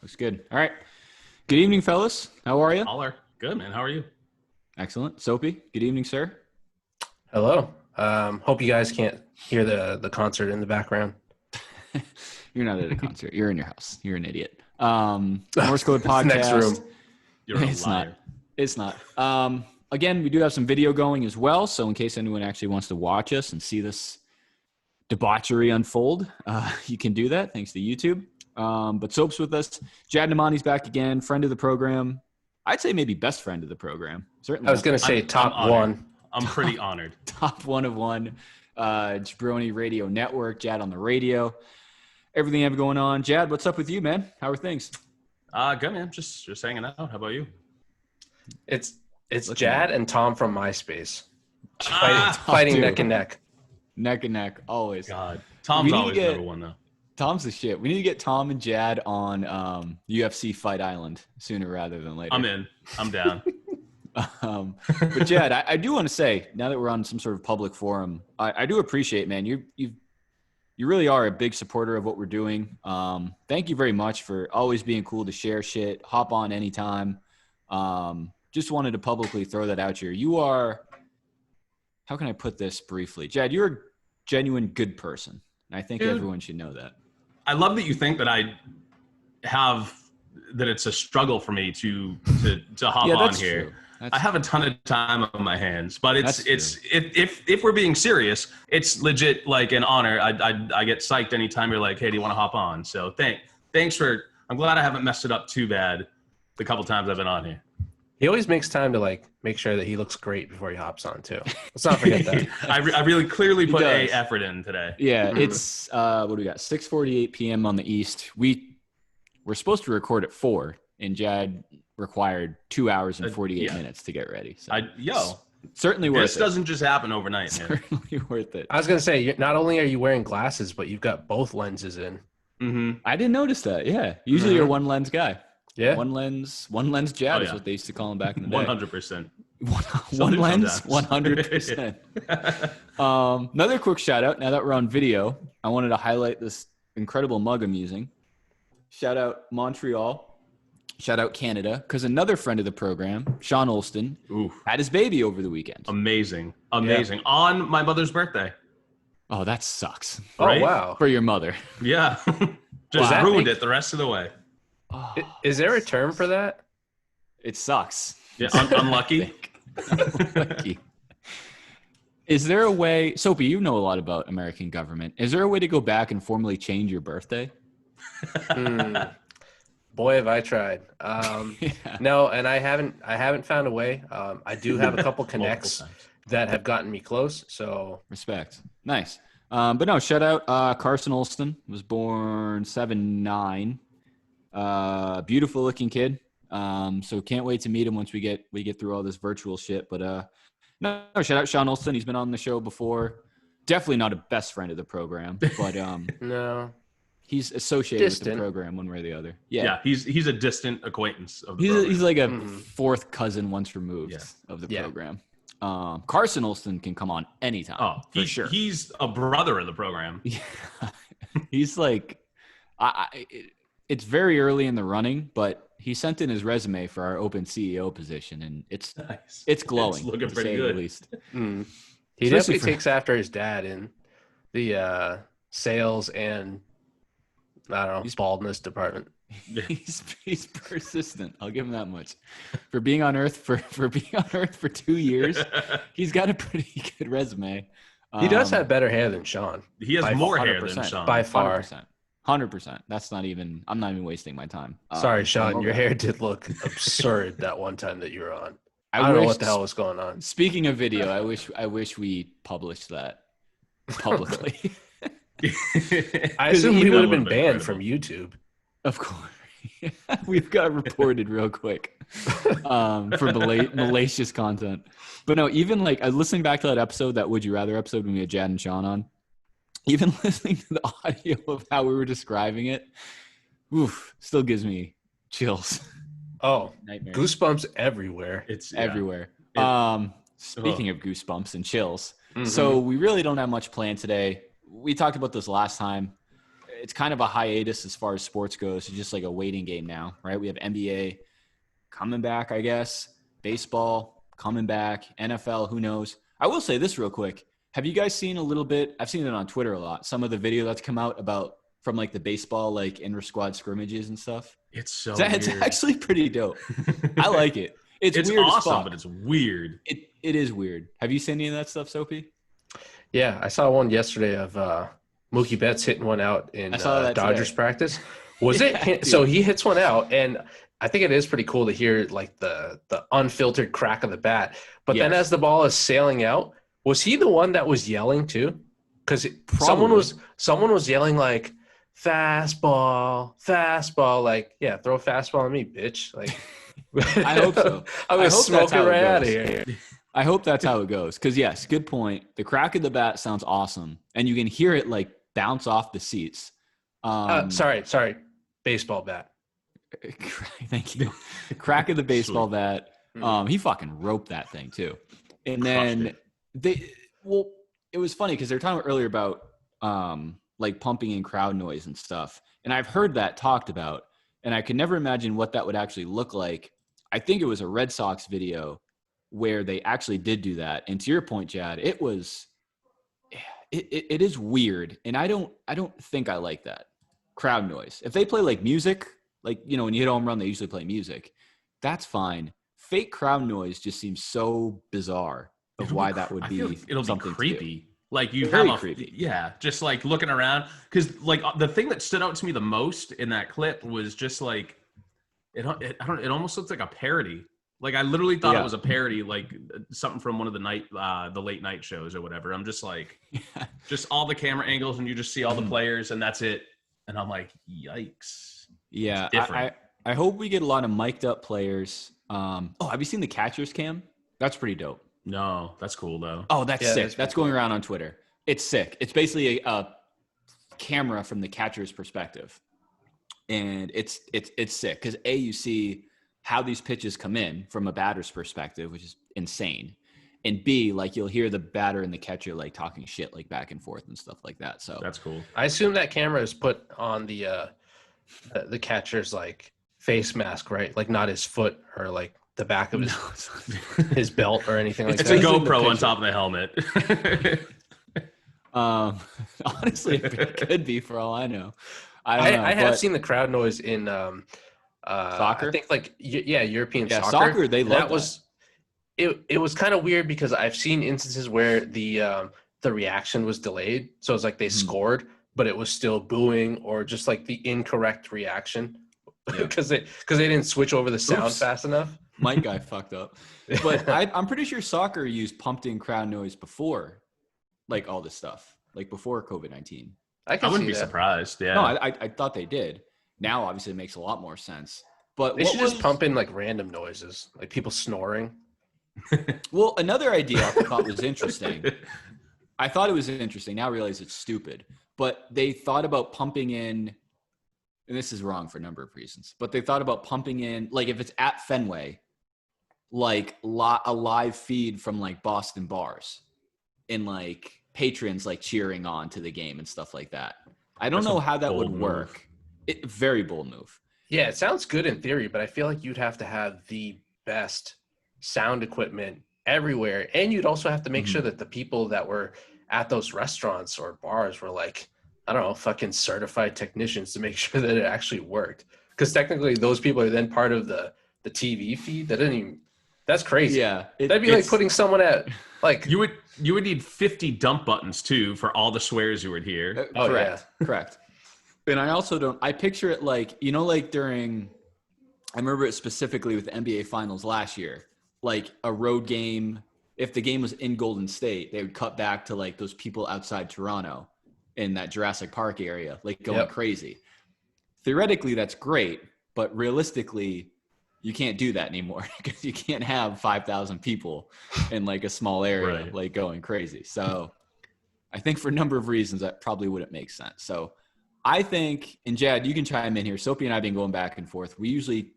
Looks good. All right. Good evening, fellas. How are you? Holler. Good, man. How are you? Excellent. Soapy, good evening, sir. Hello. Hope you guys can't hear the concert in the background. You're not at a concert. You're in your house. You're an idiot. Morse Code Podcast. Next room. You're a It's liar. not. It's not. Again, we do have some video going as well. So in case anyone actually wants to watch us and see this debauchery unfold, you can do that thanks to YouTube. But Soap's with us. Jadd Naamani's back again, friend of the program. I'd say maybe best friend of the program. Certainly. I was going to say top one. I'm pretty honored. Top one of one. Jabroni Radio Network. Jadd on the radio. Everything you have going on. Jadd, what's up with you, man? How are things? Good, man. Just hanging out. How about you? It's Jadd and Tom from MySpace. Fighting dude. neck and neck. Neck and neck, always. God. Tom's always get- number one, though. Tom's the shit. We need to get Tom and Jadd on UFC Fight Island sooner rather than later. I'm in. I'm down. But Jadd, I do want to say, now that we're on some sort of public forum, I do appreciate, man. You really are a big supporter of what we're doing. Thank you very much for always being cool to share shit, hop on anytime. Just wanted to publicly throw that out here. You are, how can I put this briefly? Jadd, you're a genuine good person. And I think everyone should know that. I love that you think that that it's a struggle for me to hop on here. True. I have a ton of time on my hands, but That's if we're being serious, it's legit like an honor. I get psyched anytime you're like, hey, do you want to hop on? So thanks for. I'm glad I haven't messed it up too bad the couple times I've been on here. He always makes time to make sure that he looks great before he hops on too. Let's not forget that. I really clearly put does. effort in today. Yeah, it's what do we got? 6:48 p.m. on the East. We're supposed to record at 4, and Jadd required 2 hours and 48 minutes to get ready. So certainly worth it. This doesn't just happen overnight, man. Certainly worth it. I was going to say, not only are you wearing glasses, but you've got both lenses in. Mm-hmm. I didn't notice that. Yeah, usually you're a one lens guy. Yeah, one lens Jadd is what they used to call him back in the day. 100%. One lens, 100%. Another quick shout out. Now that we're on video, I wanted to highlight this incredible mug I'm using. Shout out Montreal. Shout out Canada, because another friend of the program, Sean Olston, had his baby over the weekend. Amazing. On my mother's birthday. Oh, that sucks. Right? Oh, wow. For your mother. Yeah. Just Wow. ruined it the rest of the way. Oh, Is there a term for that? it sucks. Yeah, unlucky. Unlucky. Is there a way, Soapy, you know a lot about American government. Is there a way to go back and formally change your birthday? Boy, have I tried. Yeah. No, and I haven't found a way. I do have a couple connects that have gotten me close. So Respect. Nice. But no, shout out Carson Olston, was born 7'9". Beautiful looking kid. So can't wait to meet him once we get through all this virtual shit. But no, shout out Sean Olston. He's been on the show before. Definitely not a best friend of the program, but no, he's associated with Distant. the program one way or the other. Yeah, he's a distant acquaintance of the He's program. like a fourth cousin once removed of the program. Carson Olston can come on anytime. For sure. He's a brother of the program. Yeah. He's like, it's very early in the running, but he sent in his resume for our open CEO position, and it's Nice. it's glowing. It's looking to pretty say good. At least. he Especially definitely for- takes after his dad in the sales and I don't know baldness department. He's persistent. I'll give him that much. For being on Earth for being on Earth for 2 years, he's got a pretty good resume. He does have better hair than Sean. He has By more hair 100%. than Sean. By far. 100%. That's not even. I'm not even wasting my time. Sorry, Sean. I'm Your over hair did look absurd that one time that you were on. it. I don't know wish- what the hell was going on. Speaking of video, I wish we published that publicly. I assume we even- would have been That would've been banned incredible. from YouTube. Of course. We've got reported real quick for malicious content. But no, even like listening back to that episode, that Would You Rather episode when we had Jadd and Sean on, even listening to the audio of how we were describing it, still gives me chills. Oh, Nightmares. goosebumps everywhere. It's Everywhere. Speaking of goosebumps and chills. Mhm. So we really don't have much planned today. We talked about this last time. it's kind of a hiatus as far as sports goes. It's just like a waiting game now, right? We have NBA coming back, I guess. Baseball coming back. NFL, who knows? I will say this real quick. Have you guys seen a little bit? I've seen it on Twitter a lot. Some of the video that's come out about from like the baseball, like inter-squad scrimmages and stuff. It's so It's weird. actually pretty dope. I like it. It's weird awesome, as fuck. but it's weird. It is weird. Have you seen any of that stuff, Soapy? Yeah, I saw one yesterday of Mookie Betts hitting one out in I saw that Dodgers today. practice. Was Yeah, it? dude. So he hits one out, and I think it is pretty cool to hear like the unfiltered crack of the bat. But then Yes. as the ball is sailing out, was he the one that was yelling too? Because someone was yelling like fastball, like, yeah, throw a fastball at me, bitch. Like, I hope so. I was hope that's smoking how it right out of goes. here. I hope that's how it goes. Because, yes, good point. The crack of the bat sounds awesome. And you can hear it, like, bounce off the seats. Sorry. Baseball bat. Thank you. The crack of the baseball bat. He fucking roped that thing, too. And then it was funny because they were talking earlier about, like, pumping in crowd noise and stuff. And I've heard that talked about. And I could never imagine what that would actually look like. I think it was a Red Sox video where they actually did do that. And to your point, Jadd, it is weird. And I don't think I like that crowd noise. If they play like music, like, you know, when you hit a home run, they usually play music. That's fine. Fake crowd noise just seems so bizarre of why that would be. It'll be something creepy. Like you Very have creepy. Yeah, just like looking around. Because like the thing that stood out to me the most in that clip was just like it almost looked like a parody. Like I literally thought it was a parody, like something from one of the late night shows or whatever. I'm just like, just all the camera angles, and you just see all the players, and that's it. And I'm like, yikes. Yeah, different. I hope we get a lot of mic'd up players. Have you seen the catcher's cam? That's pretty dope. No, that's cool though. Oh, that's sick. That's going cool. around on Twitter. It's sick. It's basically a camera from the catcher's perspective, and it's sick because you see how these pitches come in from a batter's perspective, which is insane. And B, like you'll hear the batter and the catcher like talking shit like back and forth and stuff like that. So That's cool. I assume that camera is put on the catcher's like face mask, right? Like not his foot or like the back of his belt or anything like It's that. a GoPro on top of the helmet. Honestly, it could be for all I know. I have seen the crowd noise in soccer. I think like European soccer. Soccer, they love that. It was kind of weird because I've seen instances where the reaction was delayed. So it's like they scored, but it was still booing or just like the incorrect reaction because they didn't switch over the sound fast enough. Mike guy fucked up. But I'm pretty sure soccer used pumped in crowd noise before, like all this stuff, like before COVID-19. I wouldn't be surprised. Yeah. No, I thought they did. Now, obviously, it makes a lot more sense. But they should just pump in like random noises, like people snoring. Well, another idea I thought was interesting. I thought it was interesting. Now I realize it's stupid. But they thought about pumping in, and this is wrong for a number of reasons, but they thought about pumping in, like if it's at Fenway, like a live feed from like Boston bars and like patrons like cheering on to the game and stuff like that. I don't know how that would work. Very bold move. Yeah, it sounds good in theory, but I feel like you'd have to have the best sound equipment everywhere. And you'd also have to make sure that the people that were at those restaurants or bars were like, I don't know, fucking certified technicians to make sure that it actually worked. Because technically those people are then part of the TV feed. That's crazy. Yeah. That'd be like putting someone at like You would need 50 dump buttons too for all the swears you would hear. Correct. And I picture it like, you know, like I remember it specifically with the NBA finals last year, like a road game. If the game was in Golden State, they would cut back to like those people outside Toronto in that Jurassic Park area, like going crazy. Theoretically, that's great, but realistically, you can't do that anymore because you can't have 5,000 people in like a small area, like going crazy. So I think for a number of reasons, that probably wouldn't make sense. So I think, and Jadd, you can chime in here. Soapy and I have been going back and forth. We usually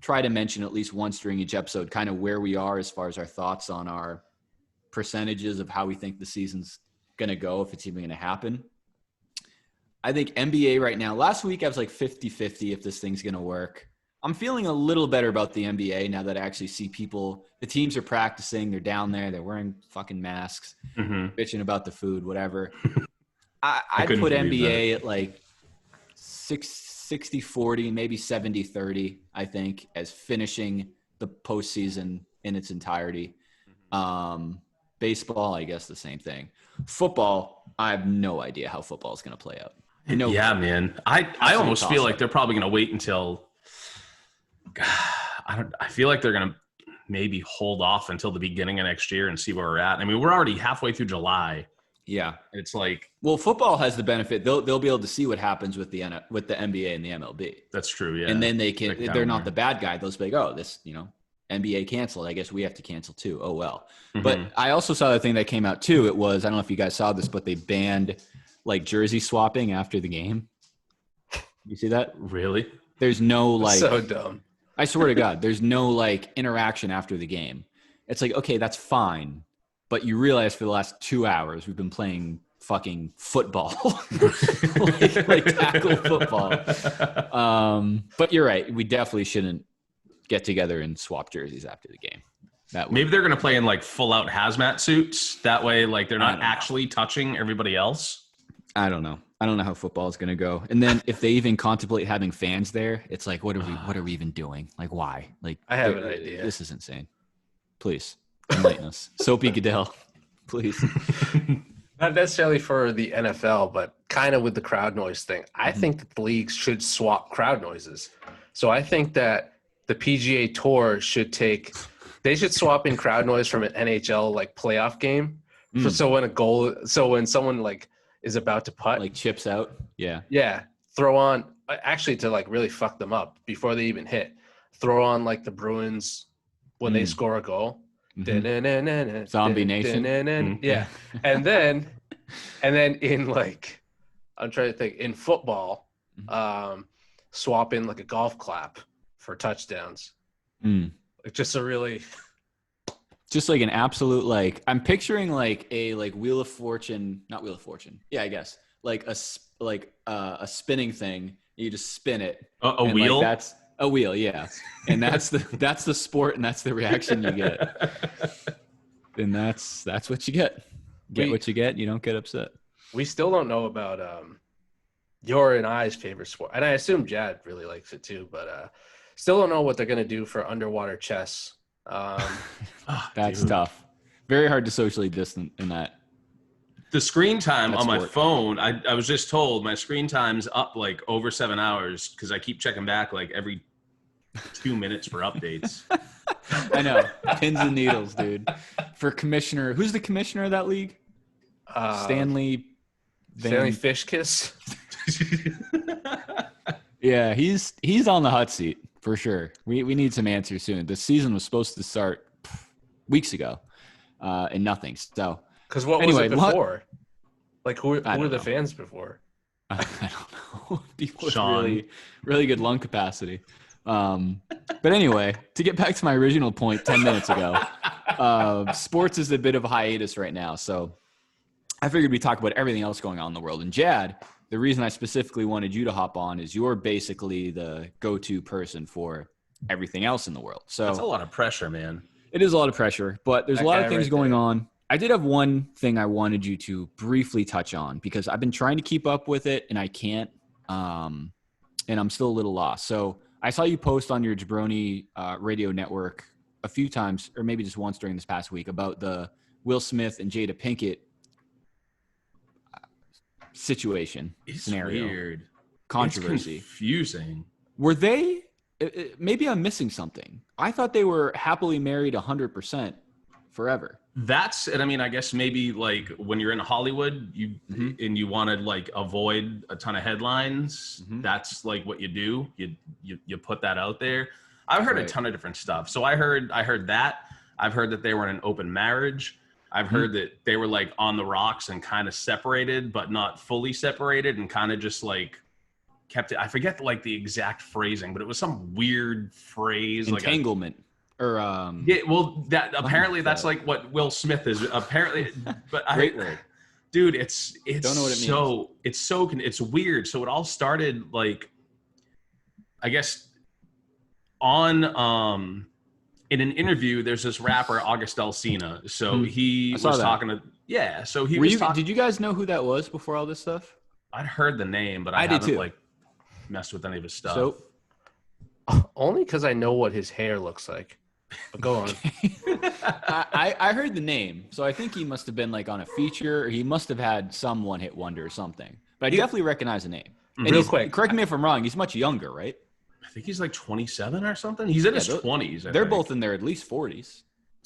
try to mention at least once during each episode kind of where we are as far as our thoughts on our percentages of how we think the season's going to go, if it's even going to happen. I think NBA right now, last week I was like 50-50 if this thing's going to work. I'm feeling a little better about the NBA now that I actually see people, the teams are practicing, they're down there, they're wearing fucking masks, bitching about the food, whatever. I'd put NBA at like 60-40, maybe 70-30, I think, as finishing the postseason in its entirety. Baseball, I guess the same thing. Football, I have no idea how football is going to play out. No, yeah, man. I almost feel like they're probably going to wait until. I feel like they're going to maybe hold off until the beginning of next year and see where we're at. I mean, we're already halfway through July. Yeah, it's like, well, football has the benefit they'll be able to see what happens with the NBA and the MLB. That's true, yeah. And then they're not the bad guy. They'll be like, oh, this NBA canceled. I guess we have to cancel too. Oh well. But I also saw the thing that came out too. It was, I don't know if you guys saw this, but they banned like jersey swapping after the game. You see that? Really? There's no like so dumb. I swear to God, there's no like interaction after the game. It's like, okay, that's fine. But you realize for the last 2 hours, we've been playing fucking football, like tackle football. But you're right. We definitely shouldn't get together and swap jerseys after the game. Maybe they're going to play in like full out hazmat suits. That way, like they're not actually touching everybody else. I don't know. I don't know how football is going to go. And then if they even contemplate having fans there, it's like, what are we even doing? Like, why? Like, I have an idea. This is insane. Please enlighten us. Soapy Goodell, please. Not necessarily for the NFL, but kind of with the crowd noise thing. I think that the leagues should swap crowd noises. So I think that the PGA Tour should swap in crowd noise from an NHL like playoff game. So when someone like is about to putt, like chips out. Yeah. Throw on, actually to like really fuck them up before they even hit. Throw on like the Bruins when they score a goal. Zombie Nation. Yeah. And then in like, I'm trying to think, in football, swap in like a golf clap for touchdowns. Like just like an absolute, like, I'm picturing like a like Wheel of Fortune, not Wheel of Fortune. Yeah, I guess like a spinning thing. You just spin it. A wheel. Like, that's a wheel. Yeah. And that's the sport. And that's the reaction you get. And that's what you get. What you get. You don't get upset. We still don't know about your and I's favorite sport. And I assume Jadd really likes it too, but still don't know what they're going to do for underwater chess. That's tough. Very hard to socially distant in that. The screen time on my phone, I was just told my screen time's up like over 7 hours because I keep checking back like every 2 minutes for updates. I know. Pins and needles, dude. For commissioner, who's the commissioner of that league? Stanley Fishkiss. Yeah, he's on the hot seat for sure. We need some answers soon. The season was supposed to start weeks ago, and nothing. So, because what was it before? Like who were the fans before? I don't know. People with really, really good lung capacity. But anyway, to get back to my original point 10 minutes ago, sports is a bit of a hiatus right now. So I figured we'd talk about everything else going on in the world. And Jadd, the reason I specifically wanted you to hop on is you're basically the go-to person for everything else in the world. So that's a lot of pressure, man. It is a lot of pressure, but there's a lot of things going on. I did have one thing I wanted you to briefly touch on because I've been trying to keep up with it and I can't, and I'm still a little lost. So I saw you post on your Jabroni radio network a few times, or maybe just once during this past week, about the Will Smith and Jada Pinkett situation, scenario, weird controversy. It's confusing. Were they? Maybe I'm missing something. I thought they were happily married 100% forever. And I mean, I guess maybe like when you're in Hollywood, and you want to like avoid a ton of headlines. That's like what you do. You put that out there. I've heard a ton of different stuff. So I heard that. I've heard that they were in an open marriage. I've heard that they were like on the rocks and kind of separated, but not fully separated, and kind of just like kept it. I forget like the exact phrasing, but it was some weird phrase, entanglement. Or yeah, well, that apparently that's like what Will Smith is apparently, but great word. Dude, it's Don't know what it means. It's weird. So it all started like, I guess, on in an interview. There's this rapper August Alsina. So he I saw was that. talking to so he Were was you? talking. Did you guys know who that was before all this stuff? I'd heard the name, but I I did haven't too. like messed with any of his stuff. So Only because I know what his hair looks like. But go on. I heard the name, so I think he must have been like on a feature, or he must have had some one-hit wonder or something. But I definitely recognize the name. And Real quick, correct me if I'm wrong. He's much younger, right? I think he's like 27 or something. He's in his 20s. They're both in their at least 40s.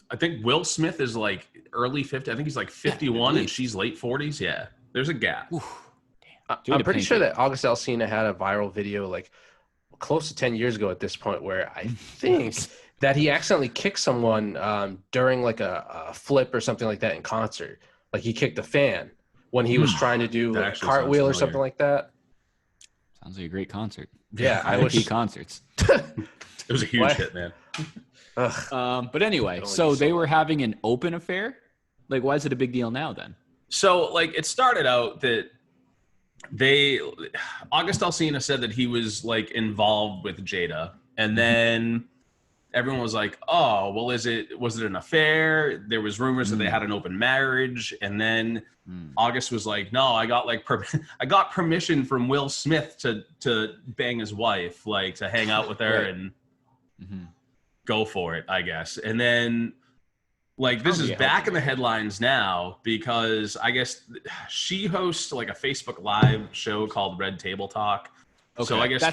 I think Will Smith is like early 50. I think he's like 51 and she's late 40s. Yeah, there's a gap. I'm pretty sure that August Alsina had a viral video like close to 10 years ago at this point where I think that he accidentally kicked someone during like a flip or something like that in concert. Like he kicked a fan when he was trying to do like a cartwheel or something like that. Sounds like a great concert. Yeah, I wish concerts. It was a huge hit, man. But anyway, so they were having an open affair. Like, why is it a big deal now then? So like it started out that August Alsina said that he was like involved with Jada, and then everyone was like, oh, well, was it an affair? There was rumors that they had an open marriage, and then August was like, no, I got like I got permission from Will Smith to bang his wife, like to hang out with her and go for it, I guess. And then like this is back in the headlines now because I guess she hosts like a Facebook Live show called Red Table Talk. Okay. So I guess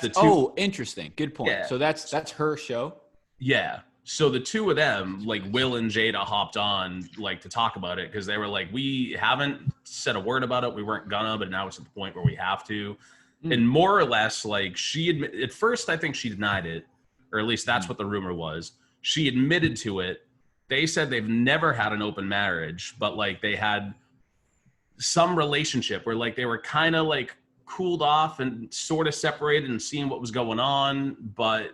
interesting. Good point. Yeah. So that's her show. Yeah. So the two of them, like Will and Jada, hopped on like to talk about it because they were like, we haven't said a word about it. We weren't gonna, but now it's at the point where we have to. And more or less, like at first, I think she denied it, or at least that's what the rumor was. She admitted to it. They said they've never had an open marriage, but like they had some relationship where like they were kind of like cooled off and sort of separated and seeing what was going on, but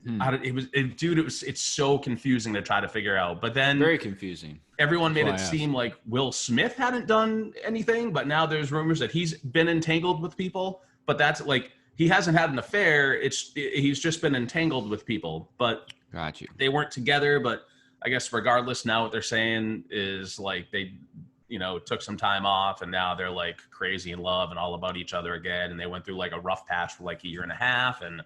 it's so confusing to try to figure out. But then very confusing. Everyone made it seem like Will Smith hadn't done anything, but now there's rumors that he's been entangled with people. But that's like he hasn't had an affair. He's just been entangled with people. But got you. They weren't together. But I guess regardless, now what they're saying is like they, took some time off and now they're like crazy in love and all about each other again. And they went through like a rough patch for like a year and a half. And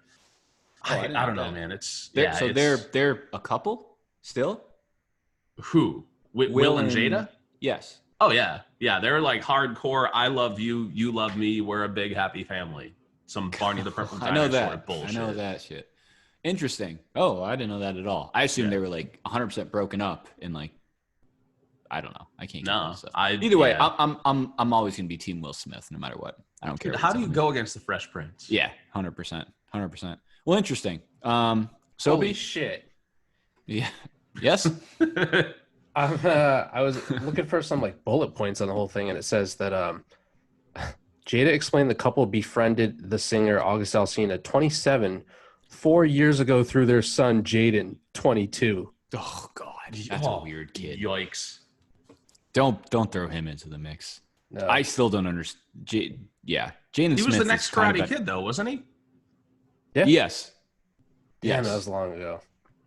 I don't know, man. They're a couple still. Who? Will and Jada? Yes. Oh yeah. Yeah. They're like hardcore. I love you. You love me. We're a big happy family. Some Barney the Purple Dinosaur sort of bullshit. I know that shit. Interesting. Oh, I didn't know that at all. I assumed they were like 100% broken up and like, I don't know. I can't. No. Either way, I'm always gonna be Team Will Smith no matter what. I don't care. How do you go against the Fresh Prince? Yeah, 100%. Well, interesting. Holy shit. Yeah. Yes. I was looking for some like bullet points on the whole thing, and it says that Jada explained the couple befriended the singer August Alsina, 27, 4 years ago through their son Jaden, 22. Oh God, that's a weird kid. Yikes! Don't throw him into the mix. No. I still don't understand. Jaden Smith. He was the next Karate Kid, though, wasn't he? Yeah. Yes. Yeah, that was long ago.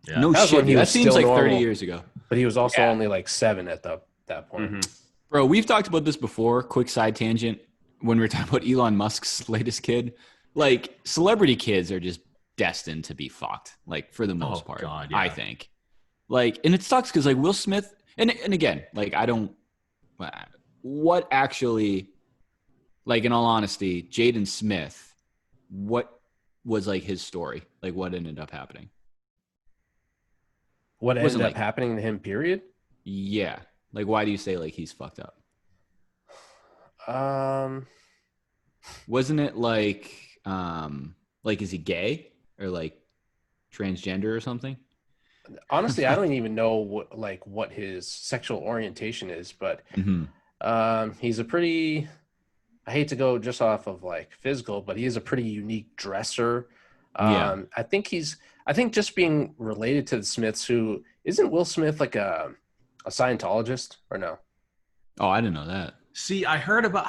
Yeah. No shit. That seems like 30 years ago. But he was also only like 7 at that point. Mm-hmm. Bro, we've talked about this before. Quick side tangent. When we were talking about Elon Musk's latest kid, like celebrity kids are just destined to be fucked. Like for the most part, God, I think. Like, and it sucks because like Will Smith, and again, like I don't. What actually, like in all honesty, Jaden Smith, what was like his story? Like what ended up happening? What ended up happening to him, period? Yeah. Like why do you say like he's fucked up? Wasn't it like is he gay or like transgender or something? Honestly, I don't even know what his sexual orientation is, but he's a pretty, I hate to go just off of like physical, but he is a pretty unique dresser. I think just being related to the Smiths, who isn't Will Smith like a Scientologist or no? Oh, I didn't know that. See, I heard about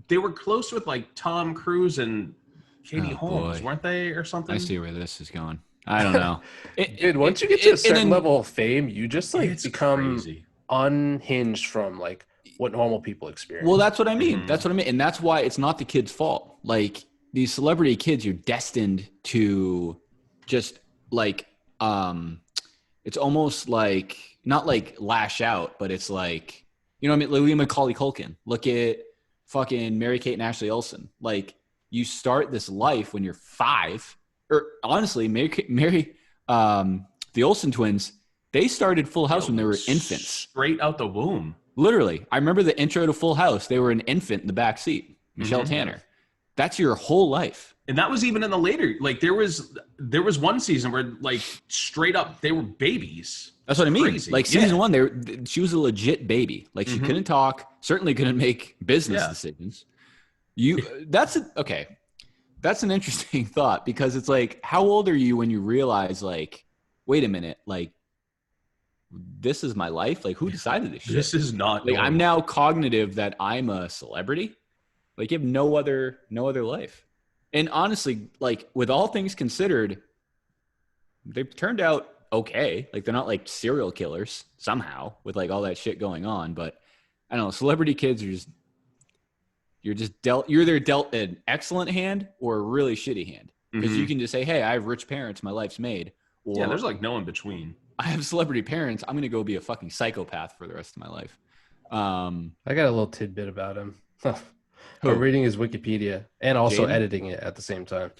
they were close with like Tom Cruise and Katie Holmes, boy. weren't they, or something? I see where this is going. I don't know. Dude, once you get to a certain then, level of fame, you just like It's become crazy. unhinged from like what normal people experience. well, that's what I mean. Mhm. That's what I mean. And that's why it's not the kid's fault. Like these celebrity kids, you're destined to just like, it's almost like, not like lash out, but it's like, you know what I mean? Look at Macaulay Culkin. Look at fucking Mary-Kate and Ashley Olsen. Like you start this life when you're 5, or honestly, the Olsen twins, they started Full House when they were infants. Straight out the womb. Literally. I remember the intro to Full House. They were an infant in the back seat. Michelle Tanner. That's your whole life. And that was even in the later, like there was one season where like straight up they were babies. That's what I mean. Crazy. Like season 1, she was a legit baby. Like she couldn't talk, certainly couldn't make business decisions. That's an interesting thought, because it's like, how old are you when you realize like, wait a minute, like this is my life? Like who decided this shit? This is not Like normal. I'm now cognitive that I'm a celebrity. Like you have no other life. And honestly, like with all things considered, they've turned out okay. Like they're not like serial killers somehow with like all that shit going on. But I don't know, celebrity kids are you're either dealt an excellent hand or a really shitty hand. Because you can just say, hey, I have rich parents, my life's made. Or yeah, there's like no in between. I have celebrity parents, I'm gonna go be a fucking psychopath for the rest of my life. I got a little tidbit about him. Who? I'm reading his Wikipedia and also Jaden? editing it at the same time.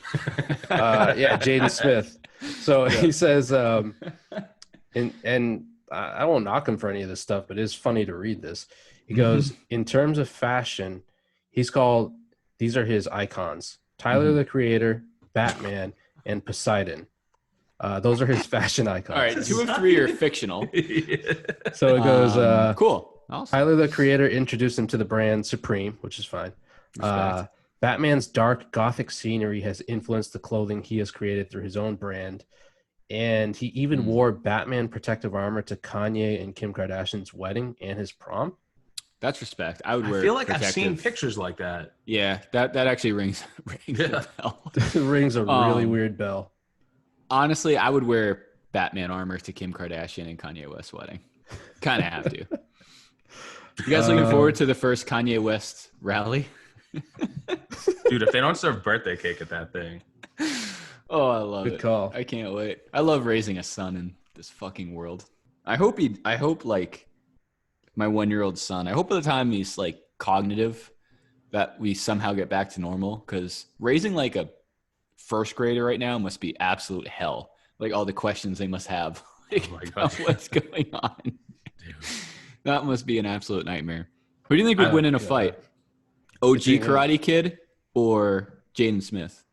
Yeah, Jaden Smith. So he says, and I won't knock him for any of this stuff, but it is funny to read this. He goes, in terms of fashion, these are his icons: Tyler the Creator, Batman, and Poseidon. Those are his fashion icons. All right, 2 of 3 are fictional. So it goes, Cool. Awesome. Tyler the Creator introduced him to the brand Supreme, which is fine. Batman's dark gothic scenery has influenced the clothing he has created through his own brand. And he even wore Batman protective armor to Kanye and Kim Kardashian's wedding and his prom. That's respect. I would wear. I feel like protective. I've seen pictures like that. Yeah, that actually rings a bell. It rings a really weird bell. Honestly, I would wear Batman armor to Kim Kardashian and Kanye West's wedding. Kind of have to. You guys looking forward to the first Kanye West rally? Dude, if they don't serve birthday cake at that thing. Oh, I love it. Good call. I can't wait. I love raising a son in this fucking world. I hope like my 1-year-old son, I hope by the time he's like cognitive that we somehow get back to normal, because raising like a first grader right now must be absolute hell. Like all the questions they must have. Like, Oh my God. what's going on? Dude. That must be an absolute nightmare. Who do you think would win in a yeah. fight? OG Between him. Karate Kid or Jaden Smith?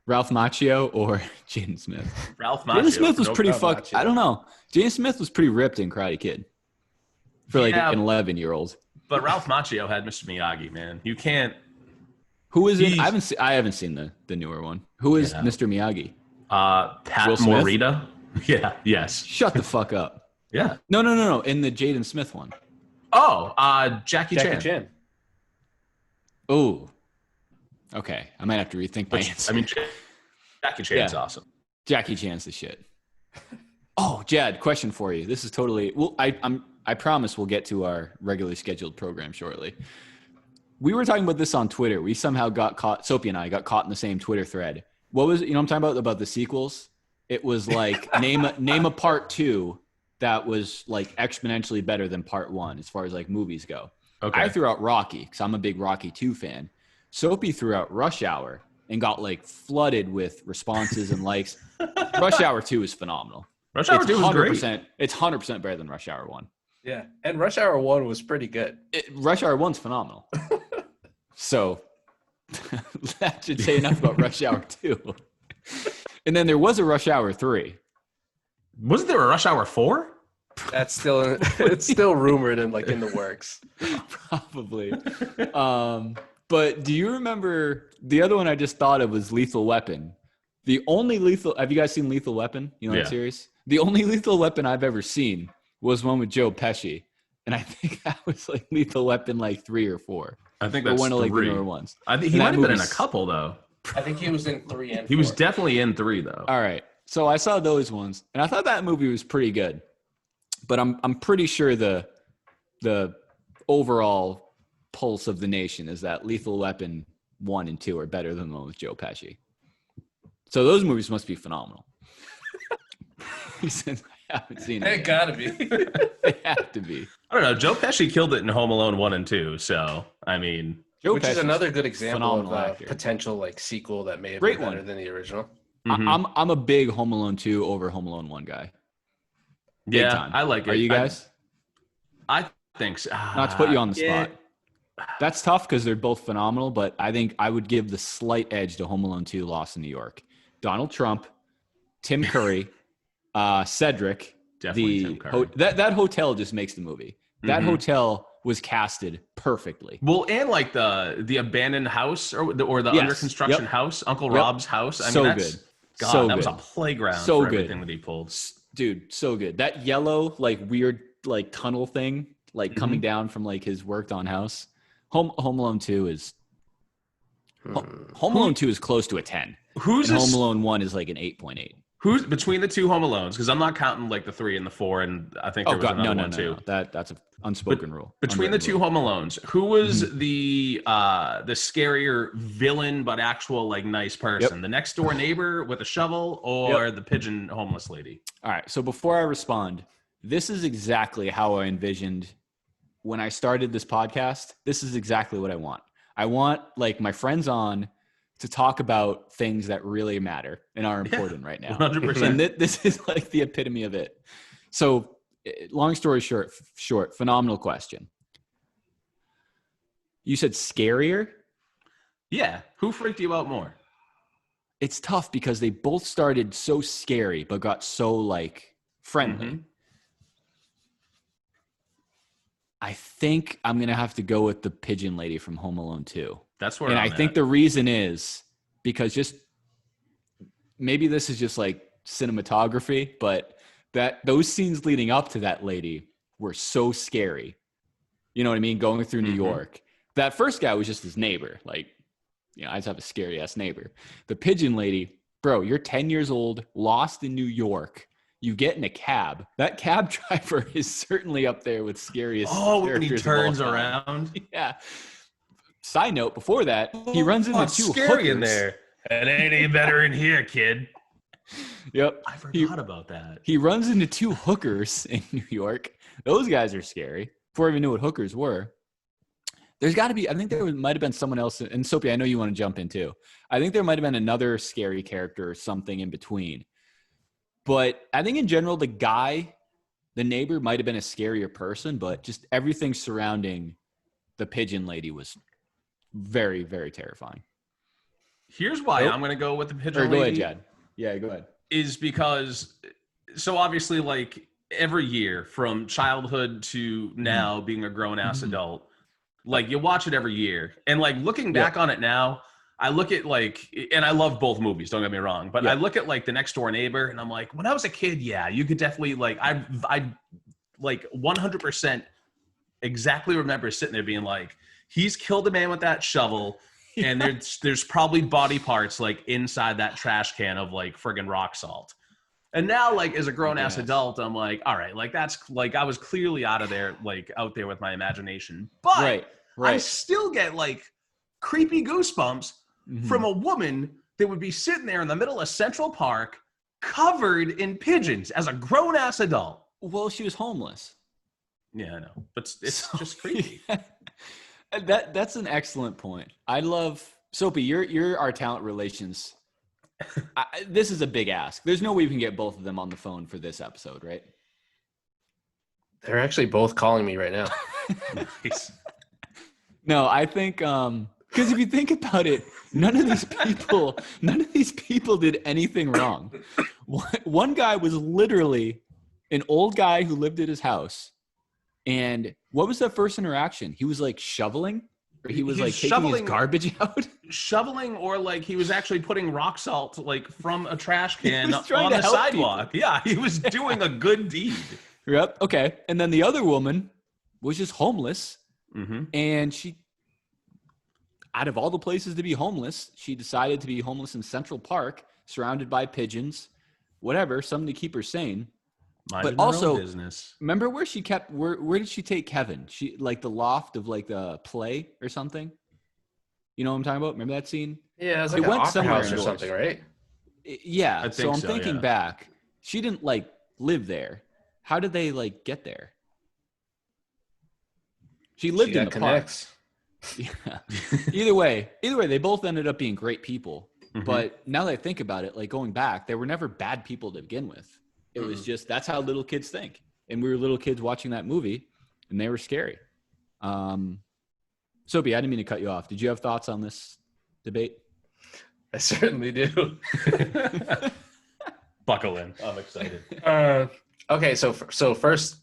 Ralph Macchio or Jaden Smith? Ralph Macchio. Jaden Smith was Nope, pretty Ralph fucked. Macchio. I don't know. Jaden Smith was pretty ripped in Karate Kid for like Yeah. an 11-year-old. But Ralph Macchio had Mr. Miyagi, man. You can't. Who is it? He's- I haven't seen the newer one. Who is Yeah. Mr. Miyagi? Pat Will Smith? Morita. Yeah. Yes. Shut the fuck up. Yeah. No. In the Jaden Smith one. Oh, Jackie Chan. Oh. Okay. I might have to rethink my answer. I mean, Jackie Chan's awesome. Jackie Chan's the shit. Oh, Jadd, question for you. This is totally. Well, I promise we'll get to our regularly scheduled program shortly. We were talking about this on Twitter. We somehow got caught. Soapy and I got caught in the same Twitter thread. What was it? You know what I'm talking about the sequels? It was like name a part 2 that was like exponentially better than part 1 as far as like movies go. Okay. I threw out Rocky because I'm a big Rocky 2 fan. Soapy threw out Rush Hour and got like flooded with responses and likes. Rush Hour 2 is phenomenal. Rush Hour 2 was great. It's 100% better than Rush Hour 1. Yeah, and Rush Hour 1 was pretty good. Rush Hour 1's phenomenal. So that should say enough about Rush Hour 2. And then there was a Rush Hour 3. Wasn't there a Rush Hour 4? That's still it's still rumored and like in the works. Probably. But do you remember the other one I just thought of was Lethal Weapon? The only have you guys seen Lethal Weapon? You know that series? The only Lethal Weapon I've ever seen was one with Joe Pesci. and I think that was like Lethal Weapon like 3 or 4. I think Or that's one of like the 3. newer ones. I think he And might that have been in a movie's- couple though. I think he was in 3 and 4. He was definitely in 3 though. All right. So I saw those ones, and I thought that movie was pretty good. But I'm pretty sure the overall pulse of the nation is that Lethal Weapon 1 and 2 are better than the one with Joe Pesci. So those movies must be phenomenal. Since I haven't seen it. It gotta be. They have to be. I don't know. Joe Pesci killed it in Home Alone 1 and 2. So I mean, Joe Which is Pesci's another good example of phenomenal a actor. potential like sequel that may have Great been better one. than the original. mhm. I'm a big Home Alone 2 over Home Alone 1 guy. Big yeah, time. I like it. Are you guys? I think so. Not to put you on the Yeah. spot. That's tough because they're both phenomenal, but I think I would give the slight edge to Home Alone 2 Lost in New York. Donald Trump, Tim Curry, Cedric. Definitely Tim Curry. That hotel just makes the movie. That Mhm. hotel was casted perfectly. Well, and like the abandoned house or the Yes. under construction Yep. house, Uncle Yep. Rob's house. I So mean, that's good. God, So that was a good. playground So for good. everything that he pulled. Dude, so good. That yellow, like weird, like tunnel thing, like Mm-hmm. coming down from like his worked on house. Home Alone 2 is Home Alone 2 is close to a 10. Who's And this, Home Alone 1 is like an 8.8. Who's between the 2 Home Alones? Because I'm not counting like the 3 and the 4, and I think Oh there was god, another no. one too. That's an unspoken rule. Between the 2 Unwritten rule. Home Alones, who was Mm-hmm. the scarier villain but actual like nice person? The next door neighbor with a shovel or the pigeon homeless lady? All right. So before I respond, this is exactly how I envisioned when I started this podcast. This is exactly what I want. I want like my friends on to talk about things that really matter and are important right now. 100%. And this is like the epitome of it. So long story short, phenomenal question. You said scarier? Yeah. Who freaked you out more? It's tough because they both started so scary, but got so like friendly. Mhm. I think I'm going to have to go with the pigeon lady from Home Alone 2. That's where And I'm I think at. the reason is because just maybe this is just like cinematography, but that those scenes leading up to that lady were so scary. You know what I mean? Going through New Mhm. York. That first guy was just his neighbor. Like, I just have a scary ass neighbor. The pigeon lady, bro, you're 10 years old, lost in New York. You get in a cab. That cab driver is certainly up there with scariest. Oh, when he characters of all turns time. around. Yeah. Side note, before that, he runs into it's 2 scary hookers. in there. It ain't any better in here, kid. Yep. I forgot about that. He runs into 2 hookers in New York. Those guys are scary. Before I even knew what hookers were. There's got to be, I think there might have been someone else. And Sophie, I know you want to jump in too. I think there might have been another scary character or something in between. But I think in general, the neighbor might have been a scarier person, but just everything surrounding the pigeon lady was very, very terrifying. Here's why Nope. I'm going to go with the pigeon Or go ahead, lady. Jadd. Yeah, go ahead. Is because, so obviously, like every year from childhood to now being a grown ass adult, like you watch it every year. And like looking back on it now, I look at like, and I love both movies, don't get me wrong, but I look at like The Next Door Neighbor and I'm like, when I was a kid, yeah, you could definitely like, I like 100% exactly remember sitting there being like, he's killed a man with that shovel. And there's probably body parts like inside that trash can of like friggin' rock salt. And now, like as a grown ass adult, I'm like, all right, like that's like I was clearly out there with my imagination. But Right. I still get like creepy goosebumps from a woman that would be sitting there in the middle of Central Park covered in pigeons as a grown ass adult. Well, she was homeless. Yeah, I know. But it's just creepy. That's an excellent point. I love Soapy. You're our talent relations. This is a big ask. There's no way we can get both of them on the phone for this episode, right? They're actually both calling me right now. Nice. No, I think because if you think about it, none of these people did anything wrong. One guy was literally an old guy who lived at his house. And what was that first interaction? He was like shoveling? Or he was like taking his garbage out? Shoveling, or like he was actually putting rock salt like from a trash can was trying on to the help sidewalk. people. Yeah, he was doing a good deed. Yep. Okay. And then the other woman was just homeless. Mm-hmm. And she, out of all the places to be homeless, she decided to be homeless in Central Park, surrounded by pigeons, whatever, something to keep her sane. Minding But her also, own business. remember where she kept, where did she take Kevin? She, like the loft of like the play or something. You know what I'm talking about? Remember that scene? Yeah, it was They like an went opera somewhere house or indoors. something, right? Yeah. I So think I'm so, thinking yeah. back. She didn't like live there. How did they like get there? She lived She in got the park. connects. Yeah. Either way, they both ended up being great people. Mhm. But now that I think about it, like going back, they were never bad people to begin with. It was just, that's how little kids think. And we were little kids watching that movie, and they were scary. Sophie, I didn't mean to cut you off. Did you have thoughts on this debate? I certainly do. Buckle in. I'm excited. Okay, so first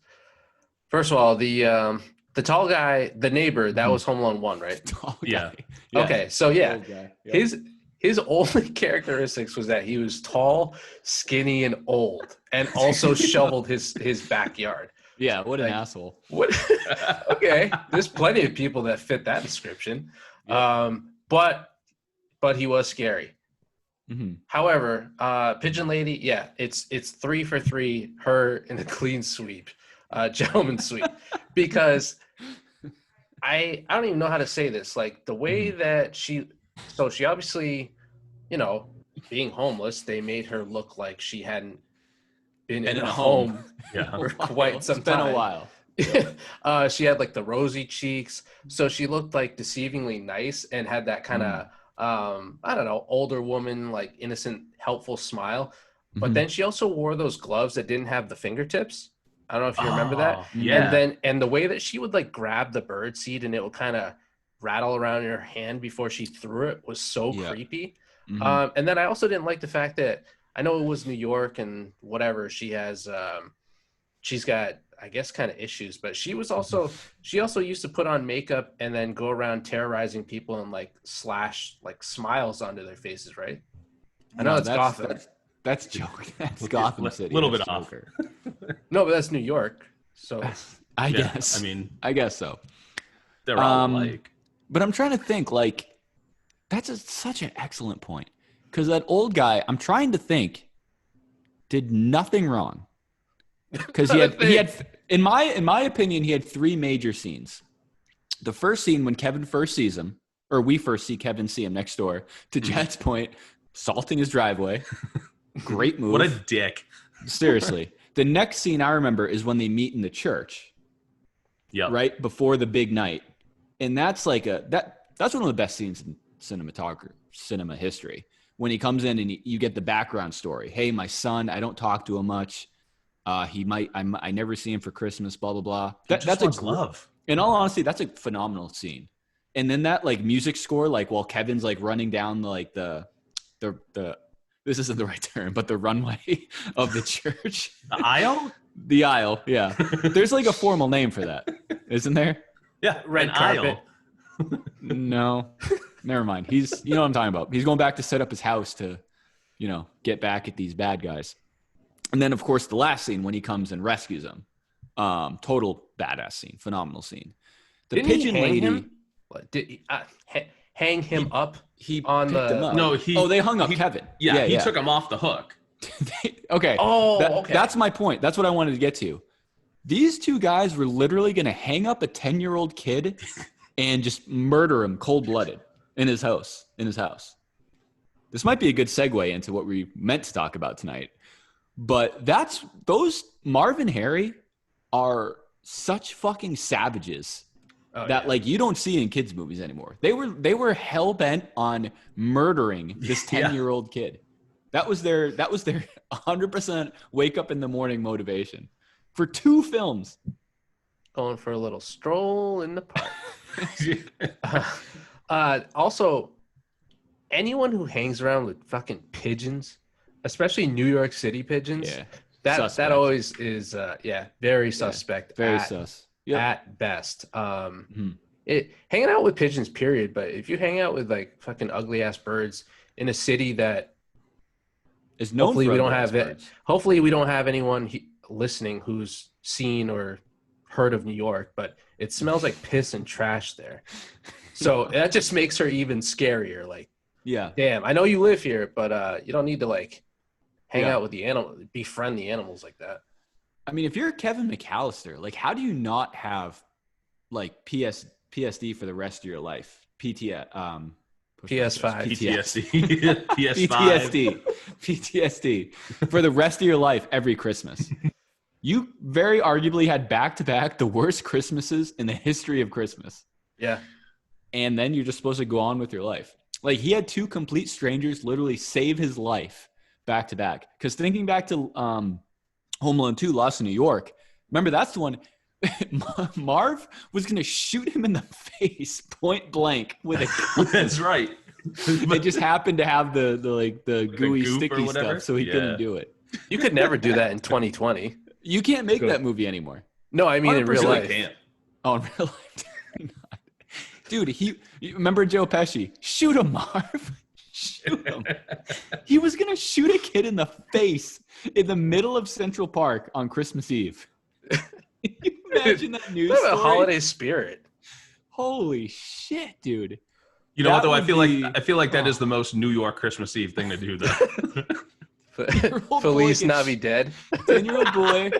of all, the tall guy, the neighbor, that was Home Alone 1, right? Tall Yeah. guy. Okay, so yeah, Old guy. Yep. his only characteristics was that he was tall, skinny, and old, and also shoveled his backyard. Yeah, what an Like, asshole. What? Okay, there's plenty of people that fit that description. Yep. But he was scary. Mm-hmm. However, Pigeon Lady, yeah, it's 3 for 3, her in a clean sweep, gentleman's sweep, because I don't even know how to say this. Like the way that she obviously, being homeless, they made her look like she hadn't been in a home Yeah. for quite some It's been time. a while. She had like the rosy cheeks, so she looked like deceivingly nice and had that kind of I don't know, older woman, like innocent, helpful smile. But then she also wore those gloves that didn't have the fingertips. I don't know if you remember that. Yeah. And the way that she would like grab the bird seed and it would kind of rattle around in her hand before she threw it was so creepy. And then I also didn't like the fact that, I know it was New York and whatever, she has she's got, I guess, kind of issues, but she also used to put on makeup and then go around terrorizing people and like slash like smiles onto their faces, right? I know it's Gotham. That's joke. That's Gotham City. A little That's bit off. Joker. No, but that's New York. So I Yeah, guess. I mean, I guess so. they're all like. But I'm trying to think, like, that's such an excellent point. Because that old guy, I'm trying to think, did nothing wrong. Because he had, in my opinion, he had 3 major scenes. The first scene when Kevin first sees him, or we first see Kevin see him next door, to Jadd's point, salting his driveway. Great move. What a dick. Seriously. The next scene I remember is when they meet in the church. Yeah. Right before the big night. And that's like that's one of the best scenes in cinema history. When he comes in and you get the background story. Hey, my son, I don't talk to him much. I never see him for Christmas, blah, blah, blah. That's love. In all honesty, that's a phenomenal scene. And then that like music score, like while Kevin's like running down like the this isn't the right term, but the runway of the church. The aisle? The aisle, yeah. There's like a formal name for that, isn't there? Yeah, red carpet. No, never mind. You know what I'm talking about. He's going back to set up his house to, get back at these bad guys. And then, of course, the last scene when he comes and rescues them. Total badass scene, phenomenal scene. The Didn't pigeon he hang lady. him? What, did he, hang him up? He on picked the him up. No, they hung up Kevin. Yeah, he took him off the hook. Okay. Okay. That's my point. That's what I wanted to get to. These 2 guys were literally going to hang up a 10-year-old kid and just murder him cold-blooded in his house. This might be a good segue into what we meant to talk about tonight. But those Marv and Harry are such fucking savages that like you don't see in kids movies anymore. They were hell bent on murdering this 10-year-old kid. That was their 100% wake up in the morning motivation for 2 films. Going for a little stroll in the park. Also, anyone who hangs around with fucking pigeons, especially New York City pigeons, that always is very suspect. Very sus. Yep. At best. Hanging out with pigeons, period. But if you hang out with like fucking ugly ass birds in a city that is known hopefully we don't have anyone listening who's seen or heard of New York, but it smells like piss and trash there. So that just makes her even scarier. Like, Yeah. damn, I know you live here, but you don't need to like hang Yeah. out with the animal, befriend the animals like that. I mean, if you're Kevin McAllister, like, how do you not have like PSD for the rest of your life? PS5. PTSD. PS5. PTSD for the rest of your life every Christmas. You very arguably had back-to-back the worst Christmases in the history of Christmas. Yeah. And then you're just supposed to go on with your life. Like, he had two complete strangers literally save his life back-to-back. Because thinking back to Home Alone 2, Lost in New York, remember that's the one Marv was going to shoot him in the face point blank with a That's right. They just happened to have the gooey goop or sticky whatever? stuff, so he couldn't do it. You could never do that in 2020. You can't make that movie anymore. No, I mean in real 100% life. can't. Oh, in real life. Dude, you remember Joe Pesci? Shoot him, Marv. Shoot him. He was going to shoot a kid in the face in the middle of Central Park on Christmas Eve. Can you imagine that news What a story? holiday spirit. Holy shit, dude. You know what That though? I would feel like be- that is the most New York Christmas Eve thing to do though. Year-old boy Feliz gets- Navidad. 10-year-old boy.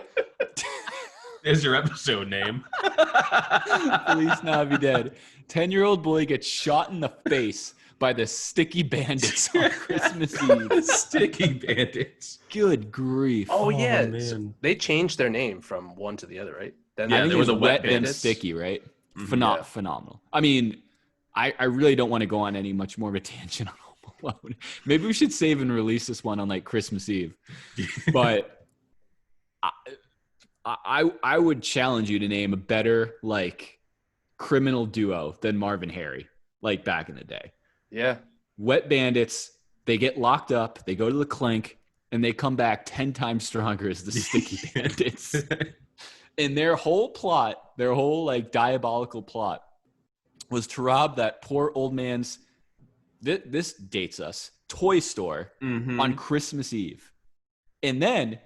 There's your episode name. Feliz Navidad. 10-year-old boy gets shot in the face by the sticky bandits on Christmas Eve. Sticky bandits. Good grief. Oh, yeah. man. So they changed their name from one to the other, right? Then Yeah, I think there it was was a wet wet and bandits. sticky, right? Mhm. Yeah. Phenomenal. I mean, I really don't want to go on any much more of a tangent on Home Alone. Maybe we should save and release this one on like Christmas Eve. But I would challenge you to name a better like criminal duo than Marv and Harry, like back in the day. Yeah. Wet bandits, they get locked up, they go to the clink, and they come back 10 times stronger as the sticky bandits. And their whole plot, their whole like diabolical plot was to rob that poor old man's, this dates us, toy store Mhm. on Christmas Eve. And then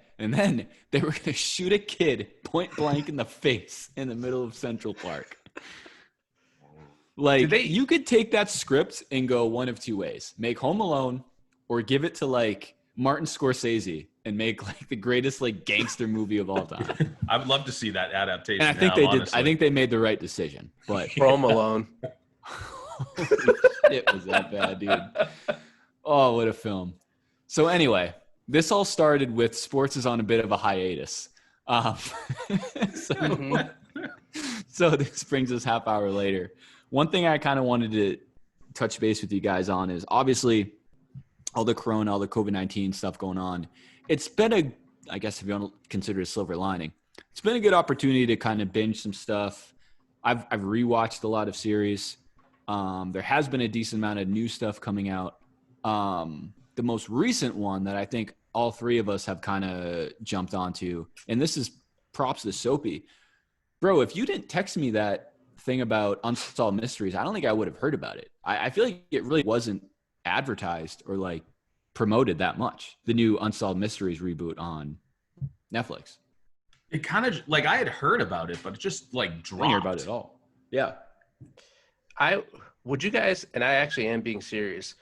they were going to shoot a kid point blank in the face in the middle of Central Park. Like, you could take that script and go one of two ways. Make Home Alone or give it to, like, Martin Scorsese and make, like, the greatest, like, gangster movie of all time. I would love to see that adaptation. And I think now, they did. honestly. I think they made the right decision. But Home Alone. it was that bad, dude. Oh, what a film. So anyway, this all started with sports is on a bit of a hiatus. So this brings us half hour later. One thing I kind of wanted to touch base with you guys on is obviously all the corona, all the COVID-19 stuff going on. It's been I guess if you want to consider it a silver lining, it's been a good opportunity to kind of binge some stuff. I've rewatched a lot of series. There has been a decent amount of new stuff coming out. The most recent one that I think all three of us have kind of jumped onto, and this is props to Soapy. Bro, if you didn't text me that thing about Unsolved Mysteries, I don't think I would have heard about it. I feel like it really wasn't advertised or like promoted that much. The new Unsolved Mysteries reboot on Netflix. It kind of like I had heard about it, but it just like I didn't dropped. hear about it at all. Yeah. Would you guys, and I actually am being serious,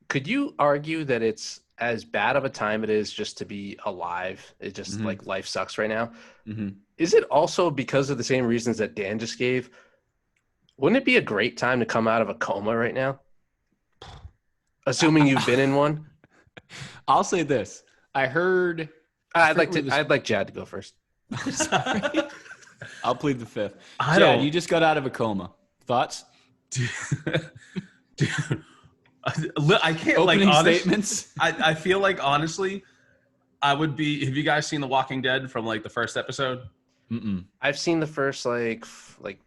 could you argue that it's as bad of a time it is just to be alive? It just like life sucks right now. Mm-hmm. Is it also because of the same reasons that Dan just gave? Wouldn't it be a great time to come out of a coma right now? Assuming you've been in one. I'll say this. I heard. I'd like Jadd to go first. I'll plead the fifth. I Jadd, don't- you just got out of a coma. Thoughts? Dude, I can't Opening like statements? I feel like honestly, I would be. Have you guys seen The Walking Dead from like the first episode? Mm-mm. I've seen the first like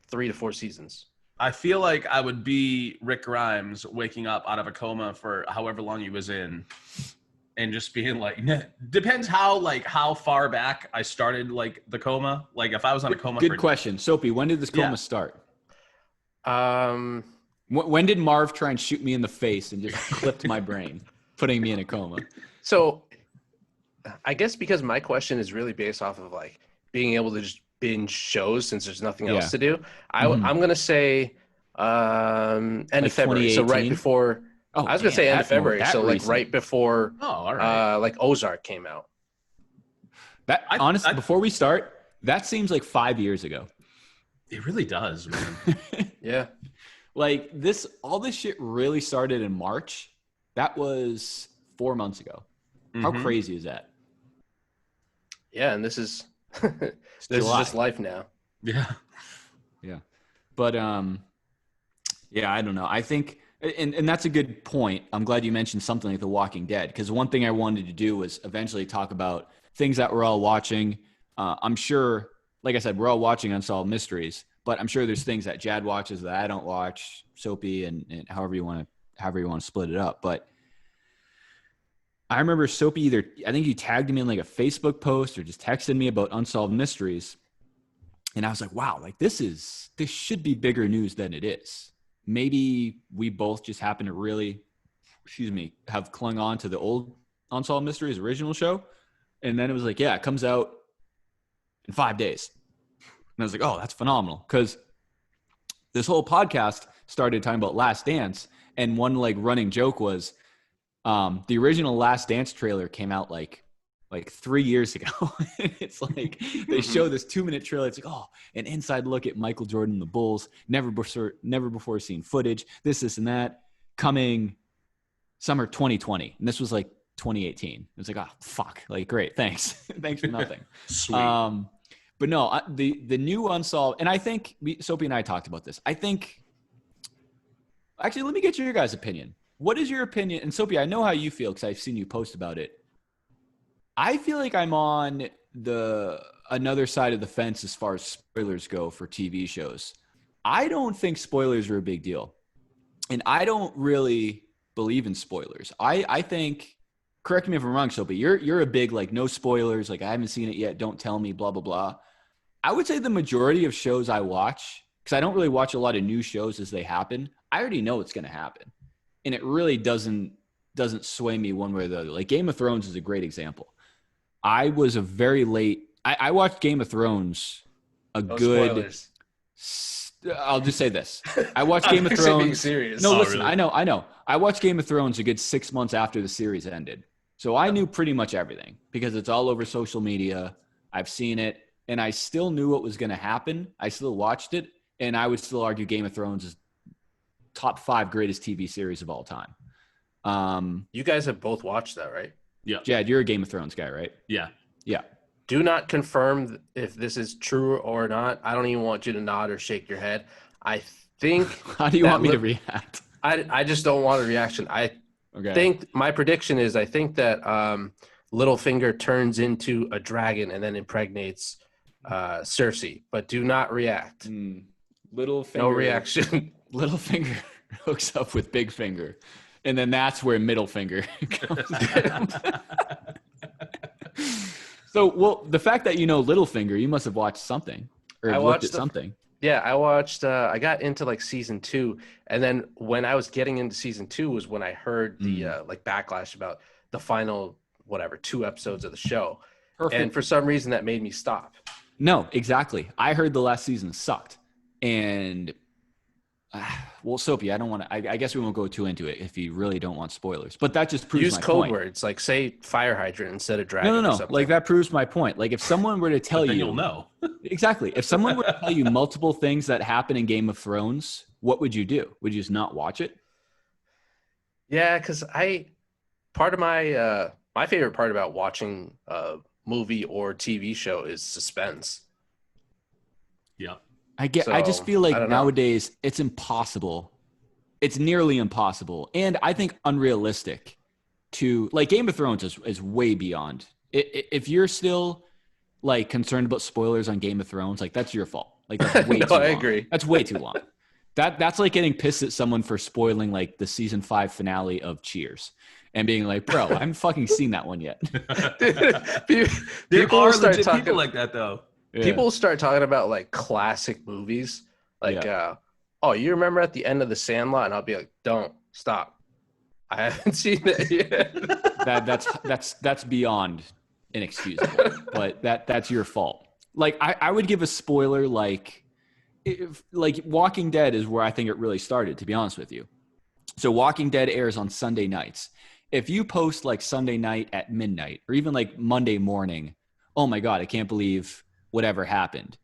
3 to 4 seasons. I feel like I would be Rick Grimes waking up out of a coma for however long he was in, and just being like, depends how far back I started like the coma. Like if I was on a coma. Good question. Soapy, when did this coma start? When did Marv try and shoot me in the face and just clipped my brain, putting me in a coma? So I guess because my question is really based off of like being able to just binge shows since there's nothing Yeah. else to do. Mhm. I'm gonna say end Like of February. So right 2018? before Oh, I was gonna damn, say end of February. that So like recent. right before Oh, all right. like Ozark came out. That honestly, before we start, that seems like 5 years ago. It really does, man. Yeah. Like all this shit really started in March. That was 4 months ago. How Mhm. crazy is that? Yeah, and this is this July. is just life now. Yeah. Yeah. But yeah, I don't know. I think and that's a good point. I'm glad you mentioned something like The Walking Dead, because one thing I wanted to do was eventually talk about things that we're all watching. I'm sure, like I said, we're all watching Unsolved Mysteries, but I'm sure there's things that Jadd watches that I don't watch, Soapy, and however you want to split it up. But I remember Soapy I think you tagged me in like a Facebook post or just texted me about Unsolved Mysteries. And I was like, wow, like this should be bigger news than it is. Maybe we both just happen to really, have clung on to the old Unsolved Mysteries original show. And then it was like, yeah, it comes out in 5 days. And I was like, oh, that's phenomenal. Because this whole podcast started talking about Last Dance. And one like running joke was the original Last Dance trailer came out like 3 years ago. It's like they show this 2-minute trailer. It's like, oh, an inside look at Michael Jordan and the Bulls. Never before seen footage. This and that. Coming summer 2020. And this was like 2018. It's like, oh, fuck. Like, great. Thanks. Thanks for nothing. Sweet. But no, the new Unsolved, and I think Soapy and I talked about this. I think, actually, let me get your guys' opinion. What is your opinion? And Soapy, I know how you feel because I've seen you post about it. I feel like I'm on another side of the fence as far as spoilers go for TV shows. I don't think spoilers are a big deal. And I don't really believe in spoilers. I think, correct me if I'm wrong, Soapy, you're a big, like, no spoilers, like, I haven't seen it yet, don't tell me, blah, blah, blah. I would say the majority of shows I watch, because I don't really watch a lot of new shows as they happen, I already know it's going to happen. And it really doesn't sway me one way or the other. Like, Game of Thrones is a great example. I was a very late. I watched Game of Thrones Spoilers. I'll just say this. I watched Game of Thrones. Being serious. No, listen, really? I know. I watched Game of Thrones a good 6 months after the series ended. So I knew pretty much everything because it's all over social media. I've seen it, and I still knew what was going to happen. I still watched it, and I would still argue Game of Thrones is top 5 greatest TV series of all time. You guys have both watched that, right? Yeah. Jadd, you're a Game of Thrones guy, right? Yeah. Yeah. Do not confirm if this is true or not. I don't even want you to nod or shake your head. I think. How do you want me to react? I just don't want a reaction. I think my prediction is I think that Littlefinger turns into a dragon and then impregnates Cersei. But do not react. Littlefinger. No reaction. Littlefinger hooks up with Big Finger, and then that's where middle finger comes in. So, well, the fact that you know Littlefinger, you must have watched something or looked at something. Yeah, I watched. I got into like season 2, and then when I was getting into season 2 was when I heard the like backlash about the final 2 episodes of the show. Perfect. And for some reason that made me stop. No, exactly. I heard the last season sucked, and well, Soapy, I don't want to. I guess we won't go too into it if you really don't want spoilers. But that just proves use my code point. words like say fire hydrant instead of dragon. No. Like that proves my point. Like if someone were to tell you, you'll know. Exactly. If someone were to tell you multiple things that happen in Game of Thrones, what would you do? Would you just not watch it? Yeah, because part of my my favorite part about watching a movie or TV show is suspense. Yeah. I just feel like nowadays it's impossible. It's nearly impossible. And I think unrealistic to like Game of Thrones is way beyond. If you're still like concerned about spoilers on Game of Thrones, like that's your fault. Like that's way too long. I agree. That's way too long. That's like getting pissed at someone for spoiling like the season 5 finale of Cheers and being like, bro, I haven't fucking seen that one yet. There are legit people like that though. Yeah. People start talking about like classic movies, like, oh, you remember at the end of The Sandlot? And I'll be like, don't stop. I haven't seen that yet. That's beyond inexcusable, but that's your fault. like I would give a spoiler like Walking Dead is where I think it really started, to be honest with you. So Walking Dead airs on Sunday nights. If you post like Sunday night at midnight or even like Monday morning, oh my God, I can't believe whatever happened.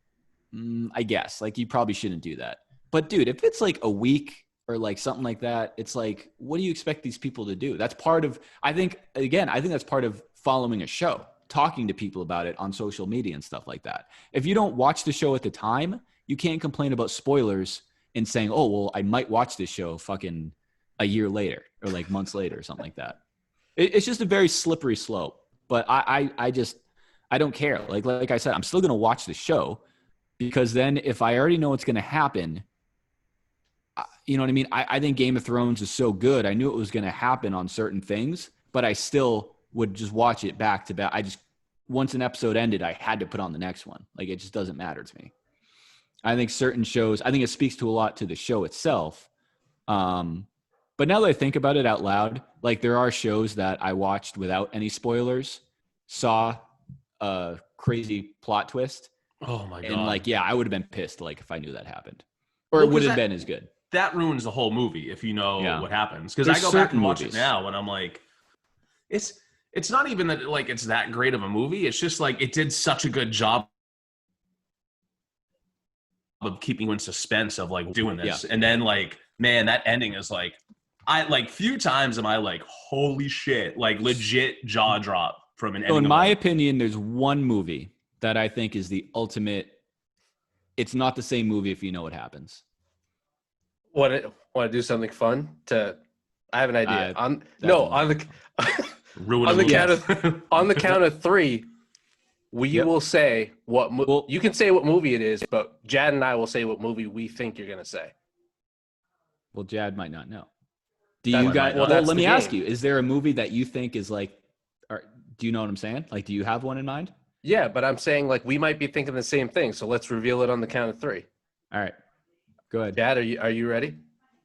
I guess like you probably shouldn't do that. But dude, if it's like a week or like something like that, it's like, what do you expect these people to do? That's part of, I think that's part of following a show, talking to people about it on social media and stuff like that. If you don't watch the show at the time, you can't complain about spoilers and saying, oh, well, I might watch this show fucking a year later or like months later or something like that. It's just a very slippery slope. But I don't care. Like I said, I'm still going to watch the show because then if I already know what's going to happen, you know what I mean? I think Game of Thrones is so good. I knew it was going to happen on certain things, but I still would just watch it back to back. Once an episode ended, I had to put on the next one. Like, it just doesn't matter to me. I think certain shows, I think it speaks to a lot to the show itself. But now that I think about it out loud, like there are shows that I watched without any spoilers, saw a crazy plot twist. Oh my God. And like, yeah, I would have been pissed like if I knew that happened. Or it would have been as good. That ruins the whole movie if you know what happens. Because I go back and watch it now and I'm like, it's not even that like it's that great of a movie. It's just like it did such a good job of keeping you in suspense of like doing this. And then like, man, that ending is like, I like few times am I like, holy shit, like legit jaw drop from an ending. So in my opinion, there's one movie that I think is the ultimate. It's not the same movie if you know what happens. Want to do something fun? I have an idea. On the count of three, we will say what you can say what movie it is, but Jadd and I will say what movie we think you're gonna say. Well, Jadd might not know. Do you guys? Well, let me ask you: is there a movie that you think is like? Do you know what I'm saying? Like, do you have one in mind? Yeah, but I'm saying like we might be thinking the same thing. So let's reveal it on the count of three. All right, go ahead. Jadd, are you ready?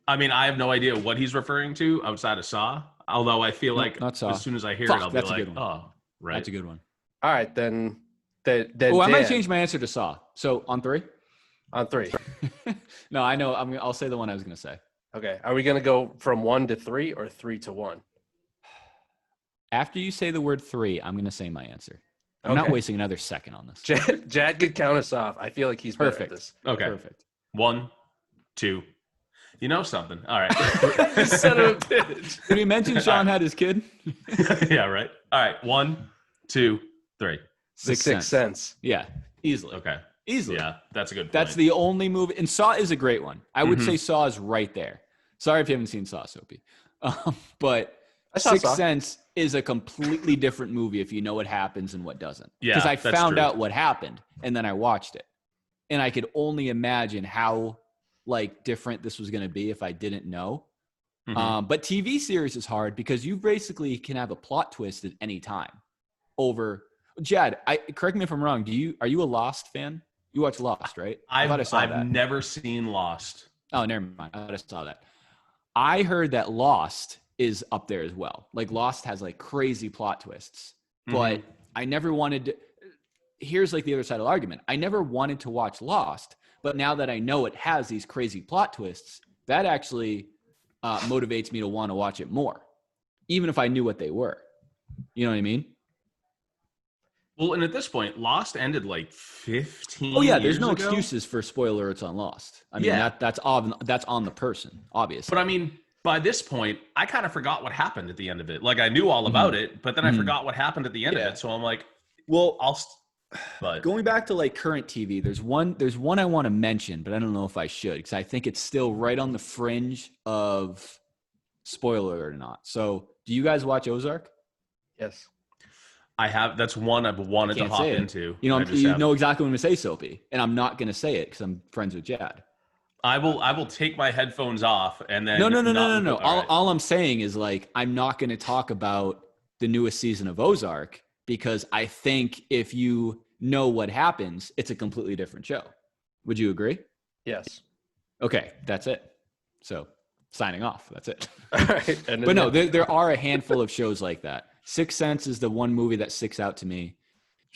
I mean, I have no idea what he's referring to outside of Saw. Although I feel like as soon as I hear it, I'll be like, "Oh, right, that's a good one." All right, then. Oh, I might change my answer to Saw. So on three. On three. No, I know. I'll say the one I was going to say. Okay. Are we going to go from 1 to 3 or 3 to 1? After you say the word 3, I'm going to say my answer. I'm not wasting another second on this. Jadd could count us off. I feel like he's perfect at this. Okay. Perfect. 1, 2. You know something. All right. Son of a bitch. Did we mention Sean had his kid? Yeah, right. All right. 1, 2, 3. Sixth Sense. Yeah, easily. Okay. Easily. Yeah, that's a good point. That's the only movie. And Saw is a great one. I would say Saw is right there. Sorry if you haven't seen Saw, Soapy. But Sixth Sense is a completely different movie if you know what happens and what doesn't. Yeah, because I found out what happened and then I watched it. And I could only imagine how like different this was going to be if I didn't know. But TV series is hard because you basically can have a plot twist at any time. Jadd, correct me if I'm wrong. Are you a Lost fan? You watch Lost, right? I've never seen Lost. Oh, never mind. I thought I saw that. I heard that Lost is up there as well. Like Lost has like crazy plot twists, but I never wanted to. Here's like the other side of the argument. I never wanted to watch Lost, but now that I know it has these crazy plot twists, that actually motivates me to want to watch it more, even if I knew what they were. You know what I mean? Well, and at this point, Lost ended like 15 Oh yeah, there's no ago. excuses for spoiler alerts on Lost. I mean, that's on the person, obviously. But I mean, by this point, I kind of forgot what happened at the end of it. Like I knew all about it, but then I forgot what happened at the end of it. So I'm like, but going back to like current TV, there's one I want to mention, but I don't know if I should because I think it's still right on the fringe of spoiler alert or not. So, do you guys watch Ozark? Yes. I have. That's one I've wanted to hop into. You know exactly what I'm going to say, Soapy, and I'm not going to say it because I'm friends with Jadd. I will take my headphones off and then. No. All I'm saying is like I'm not going to talk about the newest season of Ozark because I think if you know what happens, it's a completely different show. Would you agree? Yes. Okay, that's it. So signing off. That's it. All right. But no, there are a handful of shows like that. Sixth Sense is the one movie that sticks out to me.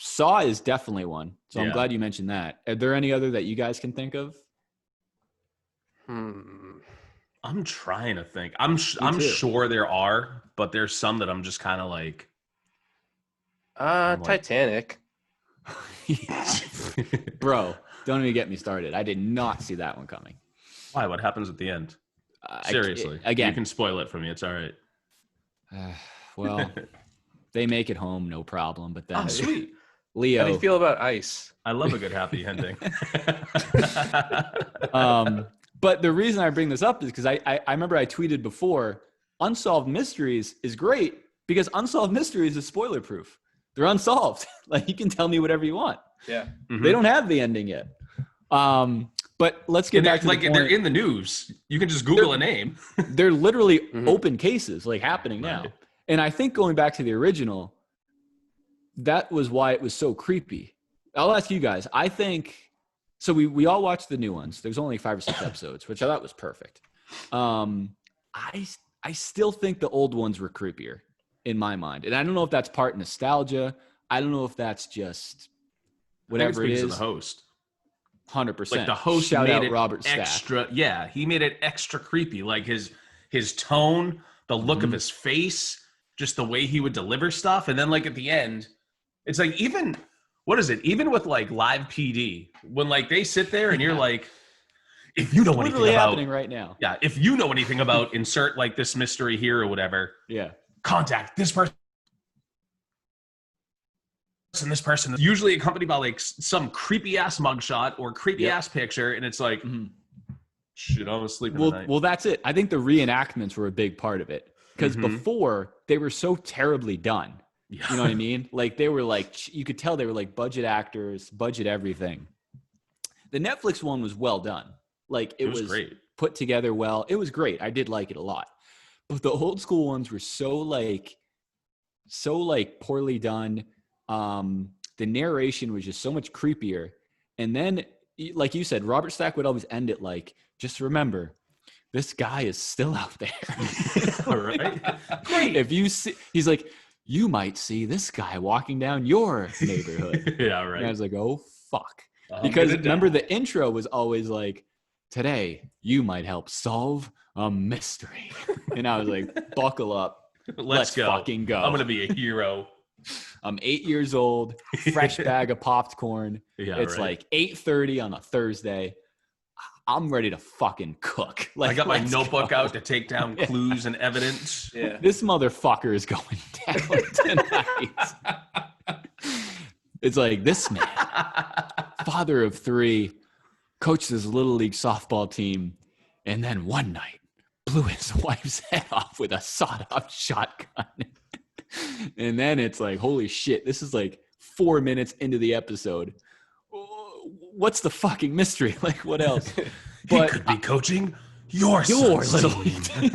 Saw is definitely one. So I'm Yeah. glad you mentioned that. Are there any other that you guys can think of? I'm trying to think. I'm too. sure there are, but there's some that I'm just kind of like. Titanic. Bro, don't even get me started. I did not see that one coming. Why? What happens at the end? Seriously. Again. You can spoil it for me. It's all right. Well, they make it home, no problem. But then, Oh, sweet. Leo. How do you feel about Ice? I love a good happy ending. But the reason I bring this up is because I remember I tweeted before, Unsolved Mysteries is great because Unsolved Mysteries is spoiler proof. They're unsolved. Like, you can tell me whatever you want. Yeah. Mm-hmm. They don't have the ending yet. But let's get back to like the point. they're in the news. You can just Google a name. They're literally open cases like happening now. Right. And I think going back to the original, that was why it was so creepy. I'll ask you guys. I think so. We all watched the new ones. There's only 5 or 6 episodes, which I thought was perfect. I still think the old ones were creepier in my mind, and I don't know if that's part nostalgia. I don't know if that's just whatever it is. Of the host. 100%. Like the host Shout made out it Robert extra. Stack. Yeah, he made it extra creepy. Like his tone, the look of his face, just the way he would deliver stuff, and then like at the end, it's like even with like live PD when like they sit there and you're like, if you know anything Literally about happening right now. Yeah, if you know anything about insert like this mystery here or whatever, Yeah. contact this person. This person is usually accompanied by like some creepy ass mugshot or creepy ass picture, and it's like, shit, I was sleeping tonight. Well, that's it. I think the reenactments were a big part of it because before they were so terribly done. Yeah. You know what I mean? Like they were like, you could tell they were like budget actors, budget everything. The Netflix one was well done. Like it was great. Put together well. It was great. I did like it a lot. But the old school ones were so poorly done. The narration was just so much creepier. And then, like you said, Robert Stack would always end it like, just remember, this guy is still out there. All right. Great. If you see, he's like, you might see this guy walking down your neighborhood. Yeah, right. And I was like, oh, fuck. Because remember, the intro was always like, today, you might help solve a mystery. And I was like, buckle up. Let's go. Fucking go. I'm going to be a hero. I'm 8 years old, fresh bag of popcorn. Yeah, it's like 8:30 on a Thursday. I'm ready to fucking cook. Like, I got my notebook out to take down clues and evidence. Yeah. This motherfucker is going down tonight. It's like, this man, father of 3, coached his little league softball team, and then one night blew his wife's head off with a sawed-off shotgun. And then it's like, holy shit, this is like 4 minutes into the episode. What's the fucking mystery? Like, what else? But he could be coaching your little team.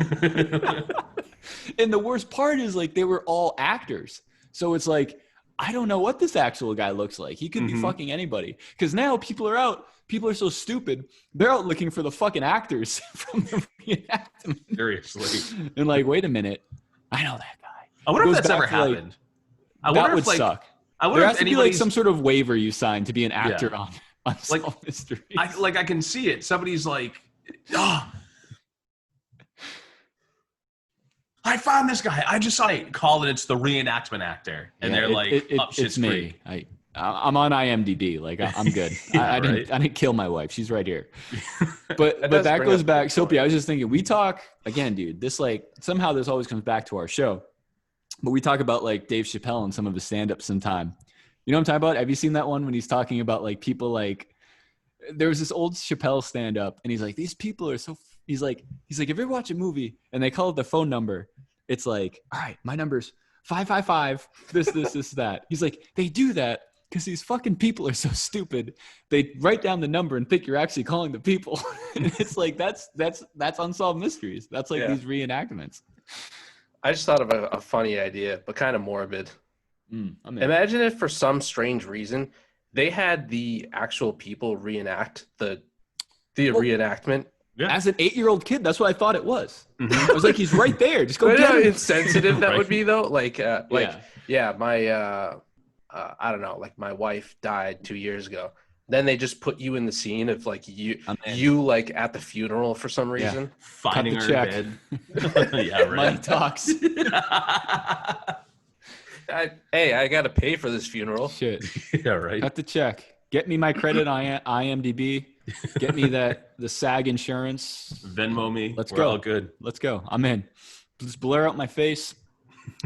And the worst part is, like, they were all actors. So it's like, I don't know what this actual guy looks like. He could be fucking anybody. Because now people are out. People are so stupid. They're out looking for the fucking actors from the reenactment. Seriously. And like, wait a minute. I know that guy. I wonder if Goes that's ever back to, like, happened. I wonder that would if, like, suck. I wonder There if has to be like anybody's some sort of waiver you sign to be an actor on Unsolved Mysteries. I can see it. Somebody's like, oh, I found this guy. I just saw it. Call it. It's the reenactment actor, and they're like, it's me. I'm on IMDb. Like, I'm good. I didn't kill my wife. She's right here. But that goes back. Soapy, I was just thinking, we talk again, dude. This, like, somehow this always comes back to our show. But we talk about, like, Dave Chappelle and some of his stand-ups sometime. You know what I'm talking about? Have you seen that one when he's talking about, like, people, like, there was this old Chappelle stand-up, and he's like, these people are so, he's like, if you ever watch a movie and they call it the phone number, it's like, all right, my number's 555, this, that. He's like, they do that because these fucking people are so stupid. They write down the number and think you're actually calling the people. And it's like, that's Unsolved Mysteries. That's like these reenactments. I just thought of a funny idea, but kind of morbid. Imagine if for some strange reason they had the actual people reenact the reenactment. Yeah. As an 8-year-old kid, that's what I thought it was. I was like, he's right there. Just go get him. Insensitive that would be though. My I don't know, like my wife died 2 years ago. Then they just put you in the scene of like you like at the funeral for some Yeah. reason. Finding Cut her the in check. bed. Yeah, Money right. talks. I got to pay for this funeral. Shit. Yeah, right. Cut the check. Get me my credit on IMDb. Get me the SAG insurance. Venmo me. Let's We're go. all good. Let's go. I'm in. Just blur out my face.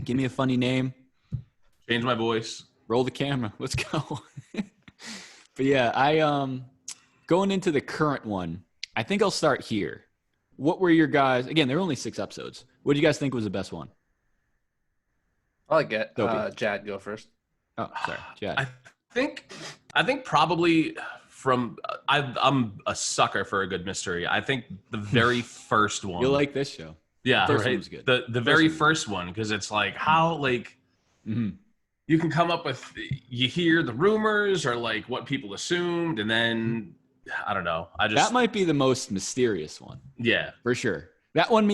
Give me a funny name. Change my voice. Roll the camera. Let's go. But yeah, I going into the current one, I think I'll start here. What were your guys? Again, there are only 6 episodes. What do you guys think was the best one? I'll get Dopey. Jadd go first. Oh, sorry, Jadd. I think probably from I'm a sucker for a good mystery. I think the very first one. You'll like this show. Yeah, First right. one was good. The very first one, because it's like how like you can come up with, you hear the rumors or like what people assumed, and then I don't know. That might be the most mysterious one. Yeah, For sure. That one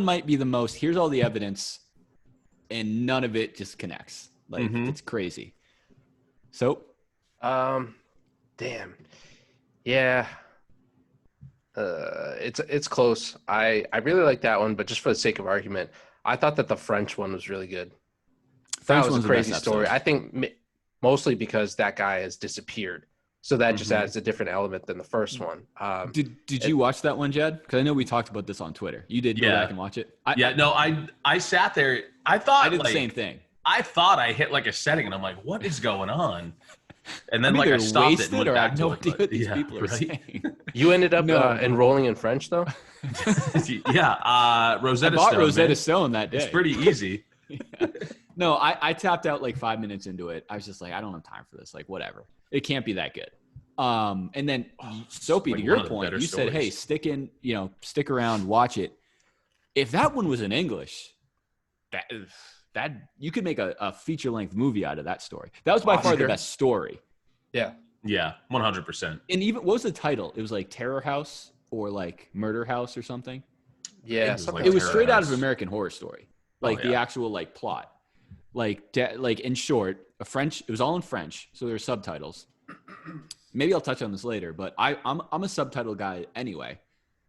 might be the most. Here's all the evidence, and none of it just connects. Like it's crazy. So, Damn. Yeah. It's close. I really like that one, but just for the sake of argument, I thought that the French one was really good. That was a crazy story. I think mostly because that guy has disappeared, so that just adds a different element than the first one. Did you watch that one, Jed? Because I know we talked about this on Twitter. You did go back and watch it. I sat there. I thought I did the same thing. I thought I hit like a setting, and I'm like, what is going on? And then like I stopped it and went back to it. Idea what these people are saying. You ended up enrolling in French, though? Rosetta I bought Stone. Rosetta Man. Stone that day. It's pretty easy. No, I tapped out like 5 minutes into it. I was just like, I don't have time for this. Like, whatever. It can't be that good. And then Soapy, like to your point, you said, hey, stick around, watch it. If that one was in English, that you could make a feature-length movie out of that story. That was by far the best story. Yeah. Yeah, 100%. And even, what was the title? It was like Terror House or like Murder House or something. Yeah. It was straight out of American Horror Story. Like the yeah. actual like plot. Like in short, it was all in French, so there were subtitles. Maybe I'll touch on this later, but I'm a subtitle guy anyway.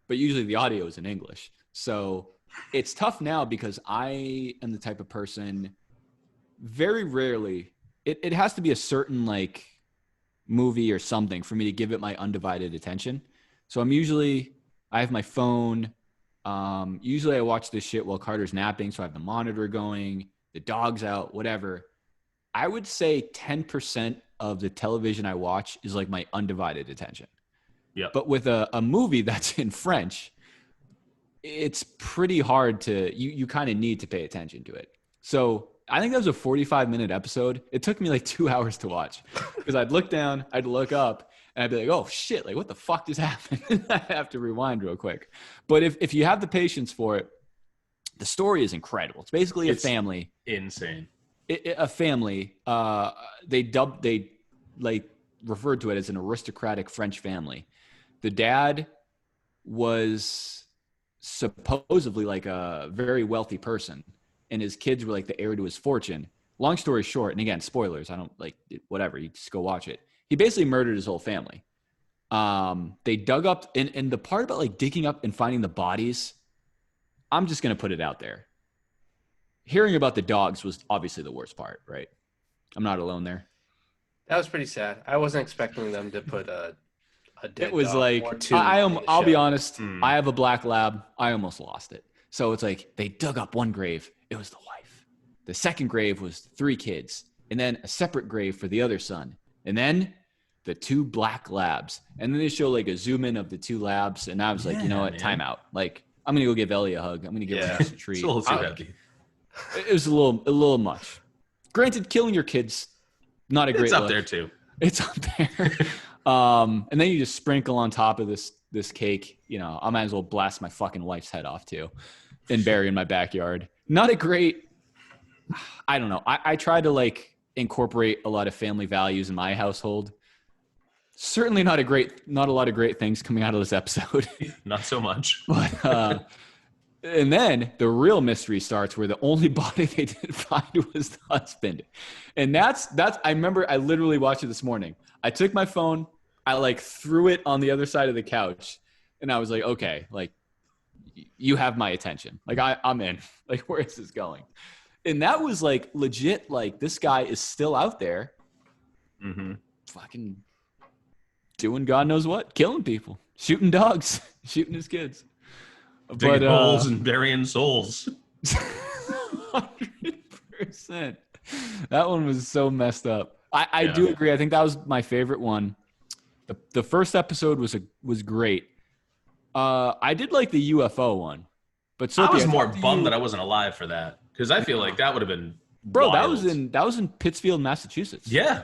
But usually the audio is in English. So it's tough now because I am the type of person, very rarely, it has to be a certain like movie or something for me to give it my undivided attention. So I have my phone. Usually I watch this shit while Carter's napping, so I have the monitor going, the dog's out, whatever. I would say 10% of the television I watch is like my undivided attention. Yeah. But with a movie that's in French, it's pretty hard you kind of need to pay attention to it. So I think that was a 45-minute episode. It took me like 2 hours to watch because I'd look down, I'd look up, and I'd be like, oh shit, like what the fuck just happened? I have to rewind real quick. But if you have the patience for it, the story is incredible. It's basically a family. Insane. A family. They like referred to it as an aristocratic French family. The dad was supposedly like a very wealthy person, and his kids were like the heir to his fortune. Long story short, and again, spoilers, I don't like whatever, you just go watch it. He basically murdered his whole family. They dug up, and the part about like digging up and finding the bodies, I'm just going to put it out there. Hearing about the dogs was obviously the worst part, right? I'm not alone there. That was pretty sad. I wasn't expecting them to put a dead It was dog like, or two. I'll be honest, I have a black lab. I almost lost it. So it's like they dug up one grave. It was the wife. The second grave was 3 kids. And then a separate grave for the other son. And then the 2 black labs. And then they show like a zoom in of the 2 labs. And I was like, you know what? Time out. Like, I'm going to go give Ellie a hug. I'm going to give her a treat. It's a little too heavy. It was a little much. Granted, killing your kids, not a great It's up look. there too. It's up there. And then you just sprinkle on top of this cake. You know, I might as well blast my fucking wife's head off too and bury in my backyard. Not a great, I don't know. I try to like incorporate a lot of family values in my household. Certainly not a lot of great things coming out of this episode. Not so much. But And then the real mystery starts where the only body they didn't find was the husband. And that's, I remember I literally watched it this morning. I took my phone, I like threw it on the other side of the couch, and I was like, okay, like you have my attention. Like I'm in. Like, where is this going? And that was like legit, like this guy is still out there fucking doing God knows what, killing people, shooting dogs, shooting his kids. Digging holes and burying souls. 100%. That one was so messed up. I do agree. I think that was my favorite one. The first episode was great. I did like the UFO one, but I was more bummed that I wasn't alive for that, because I feel like that would have been wild. That was in Pittsfield, Massachusetts. Yeah.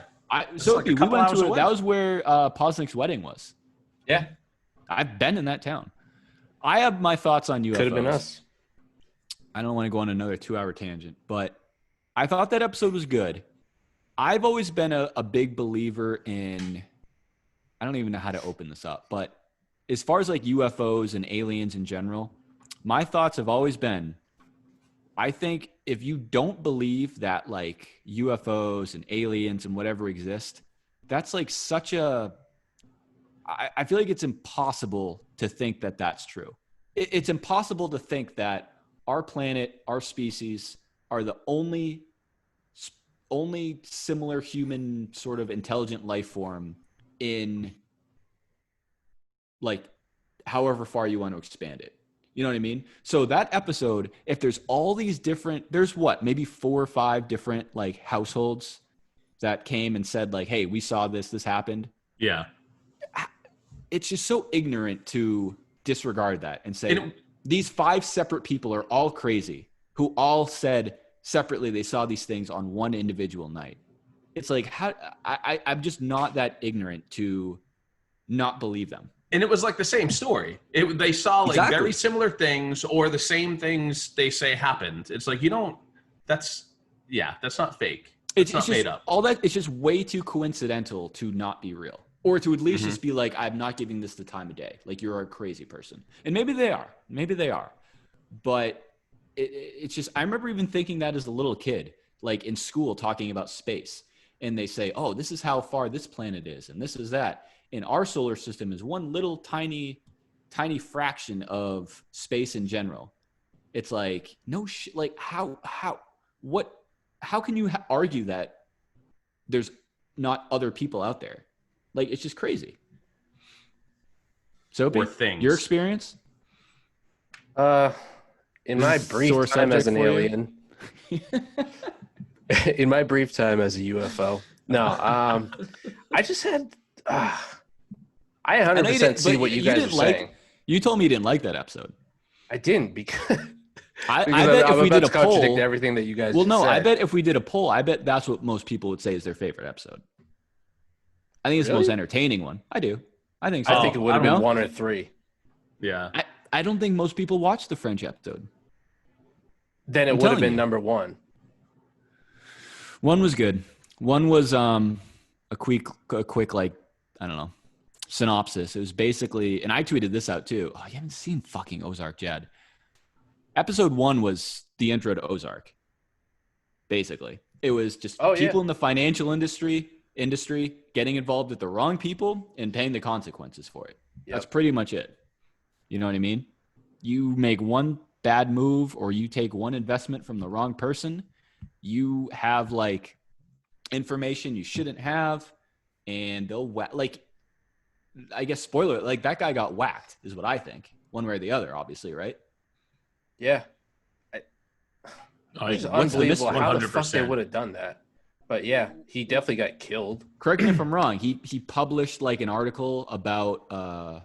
Sophie, we went to it. That was where Posnick's wedding was. Yeah. I've been in that town. I have my thoughts on UFOs. Could have been us. I don't want to go on another 2-hour tangent, but I thought that episode was good. I've always been a big believer in, I don't even know how to open this up, but as far as like UFOs and aliens in general, my thoughts have always been, I think if you don't believe that like UFOs and aliens and whatever exist, that's like such a, I feel like it's impossible to think that that's true. It's impossible to think that our planet, our species are the only similar human sort of intelligent life form in like however far you want to expand it. You know what I mean? So that episode, if there's all these different, there's what, maybe 4 or 5 different like households that came and said like, hey, we saw this happened. Yeah. It's just so ignorant to disregard that and say these 5 separate people are all crazy who all said separately they saw these things on one individual night. It's like, how I'm just not that ignorant to not believe them. And it was like the same story. They saw like very similar things, or the same things they say happened. It's like, that's not fake. It's not made up. All that, it's just way too coincidental to not be real. Or to at least just be like, I'm not giving this the time of day. Like, you're a crazy person. And maybe they are. But it's just, I remember even thinking that as a little kid, like in school talking about space. And they say, oh, this is how far this planet is. And this is that. And our solar system is one little tiny fraction of space in general. It's like, no shit. Like, how can you argue that there's not other people out there? Like, it's just crazy. So, your experience? In my brief time as an alien, in my brief time as a UFO, no, I just had, I 100% see what you guys were saying. You told me you didn't like that episode. I didn't because I bet if we did a poll, contradict everything that you guys. Well, no, said. I bet if we did a poll, I bet that's what most people would say is their favorite episode. I think it's the most entertaining one. I do. I think so. I think it would have been 1 or 3. Yeah. I don't think most people watched the French episode. Then it would have been number 1. One was good. One was a quick like, I don't know, synopsis. It was basically, and I tweeted this out too. Oh, you haven't seen fucking Ozark, Jadd. Episode 1 was the intro to Ozark. Basically, it was just people in the financial industry getting involved with the wrong people and paying the consequences for it. Yep. That's pretty much it. You know what I mean? You make one bad move or you take one investment from the wrong person, you have like information you shouldn't have, and they'll like, I guess, spoiler, like that guy got whacked is what I think, one way or the other, obviously, right? Yeah. It's unbelievable how the fuck they would have done that. But yeah, he definitely got killed. Correct me if I'm wrong. He published like an article about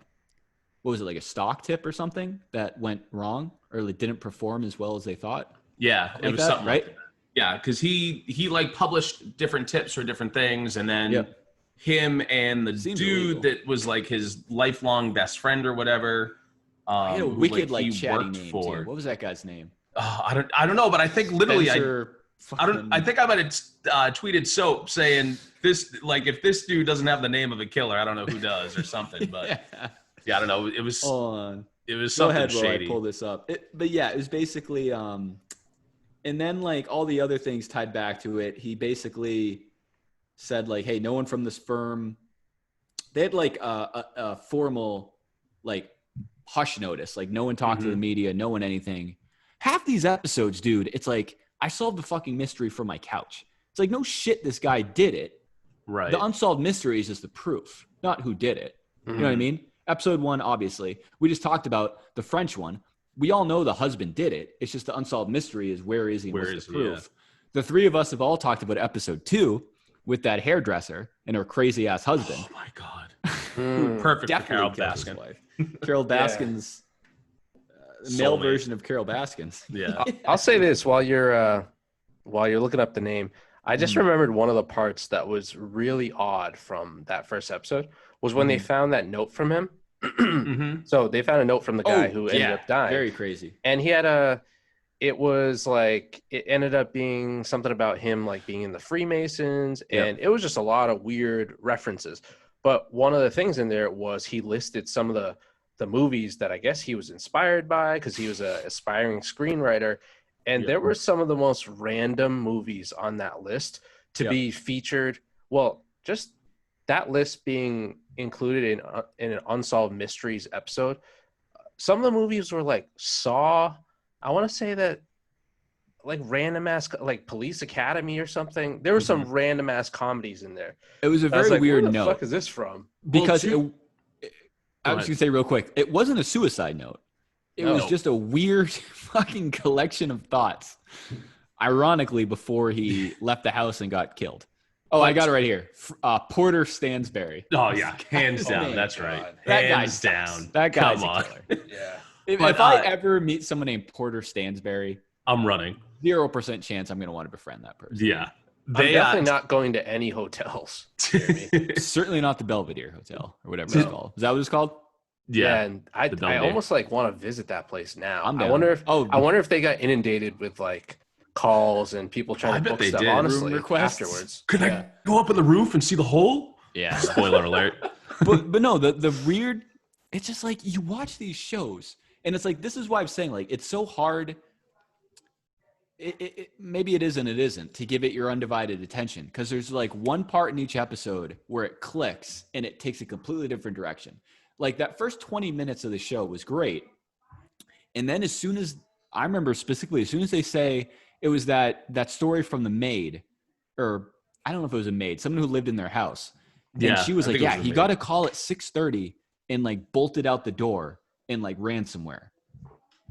what was it, like a stock tip or something that went wrong or like didn't perform as well as they thought. Yeah, it was something, right? Yeah, because he like published different tips for different things, and then him and the dude illegal. That was like his lifelong best friend or whatever. He had a wicked like chatty name too. What was that guy's name? I don't know, but I think literally I think I might have tweeted Soap saying this, like, if this dude doesn't have the name of a killer, I don't know who does or something. But yeah, I don't know. It It was Go something ahead while I shady. pull this up. But yeah, it was basically, and then like all the other things tied back to it. He basically said like, hey, no one from this firm. They had like a formal like hush notice, like no one talked to the media, no one anything. Half these episodes, dude, it's like I solved the fucking mystery from my couch. It's like no shit, this guy did it. Right. The Unsolved Mysteries is the proof, not who did it. You know what I mean? Episode 1, obviously. We just talked about the French one. We all know the husband did it. It's just the Unsolved Mystery is where is he? What's the proof? The three of us have all talked about episode 2 with that hairdresser and her crazy ass husband. Oh my God. Perfect for Carol Baskin. Wife. Carol Baskin's male version of Carol Baskins. Yeah. I'll say this while you're looking up the name. I just remembered one of the parts that was really odd from that first episode was when they found that note from him. So they found a note from the guy who ended up dying. Very crazy. And he had it was like, it ended up being something about him like being in the Freemasons, and it was just a lot of weird references. But one of the things in there was he listed some of the movies that I guess he was inspired by because he was an aspiring screenwriter. And there were some of the most random movies on that list to be featured. Well, just that list being included in an Unsolved Mysteries episode. Some of the movies were like Saw. I want to say that like random ass, like Police Academy or something. There were some random ass comedies in there. It was a very weird note. Where the fuck is this from? Because I was going to say real quick, it wasn't a suicide note. It was just a weird fucking collection of thoughts. Ironically, before he left the house and got killed. Oh, I got it right here. Porter Stansberry. Oh yeah, hands down. That's right. That hands guy down. That guy's Come on. a killer. Yeah. If I ever meet someone named Porter Stansberry, I'm running. 0% chance I'm going to want to befriend that person. Yeah. I'm definitely not going to any hotels. Certainly not the Belvedere Hotel or whatever it's called. Is that what it's called? Yeah, and I almost like want to visit that place now. I'm I down. wonder if they got inundated with like calls and people trying to book stuff. Honestly, afterwards, Could I go up on the roof and see the hole? Yeah. Spoiler alert. But no, the weird. It's just like you watch these shows, and it's like this is why I'm saying like it's so hard. Maybe it is and it isn't to give it your undivided attention because there's like one part in each episode where it clicks and it takes a completely different direction. Like that first 20 minutes of the show was great. And then as soon as I remember specifically, as soon as they say it was that story from the maid, or I don't know if it was a maid, someone who lived in their house. And she was like, yeah, he got a call at 6:30 and like bolted out the door and like ran somewhere.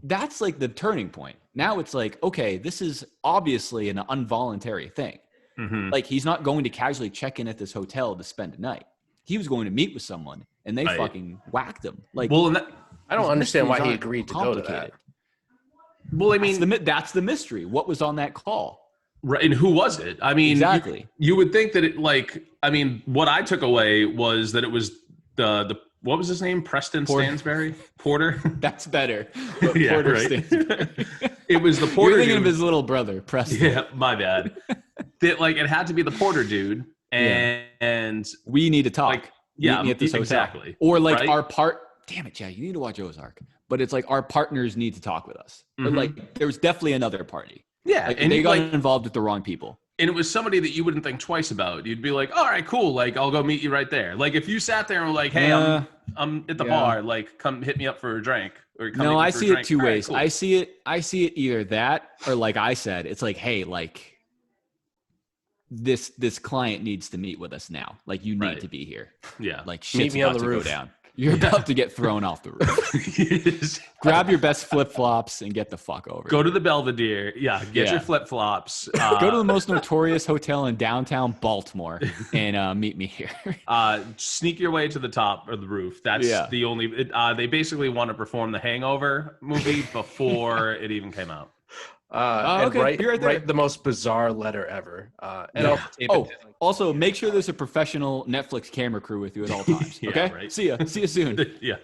That's like the turning point. Now it's like, okay, this is obviously an involuntary thing. Like he's not going to casually check in at this hotel to spend a night. He was going to meet with someone and they fucking whacked him. Like, well, I don't understand why he agreed to go to that. Well, I mean, that's the mystery. What was on that call? Right, and who was it? I mean, exactly. You would think that it like, I mean, what I took away was that it was the what was his name? Preston Stansberry? Porter? That's better. Yeah, Porter right. Stansberry. It was the Porter. You're thinking dude. of his little brother, Preston. Yeah, my bad. That like it had to be the Porter dude, and we need to talk. Like, yeah, at this hotel. Exactly. Or like our damn it, Jack, you need to watch Ozark. But it's like our partners need to talk with us. But like there was definitely another party. Yeah, like, and they got involved with the wrong people. And it was somebody that you wouldn't think twice about. You'd be like, all right, cool. Like, I'll go meet you right there. Like, if you sat there and were like, hey, I'm at the bar. Like, come hit me up for a drink. Or come I see it two ways. Cool. I see it either that or like I said, it's like, hey, like this client needs to meet with us now. Like, you need to be here. Yeah. Like, shit's about to go down. You're about to get thrown off the roof. Grab your best flip-flops and get the fuck over. Go to the Belvedere. Yeah, get your flip-flops. Go to the most notorious hotel in downtown Baltimore and meet me here. Sneak your way to the top of the roof. That's the only... they basically want to perform the Hangover movie before it even came out. And write the most bizarre letter ever. Also, make sure there's a professional Netflix camera crew with you at all times. Okay, right. See you soon. Yeah,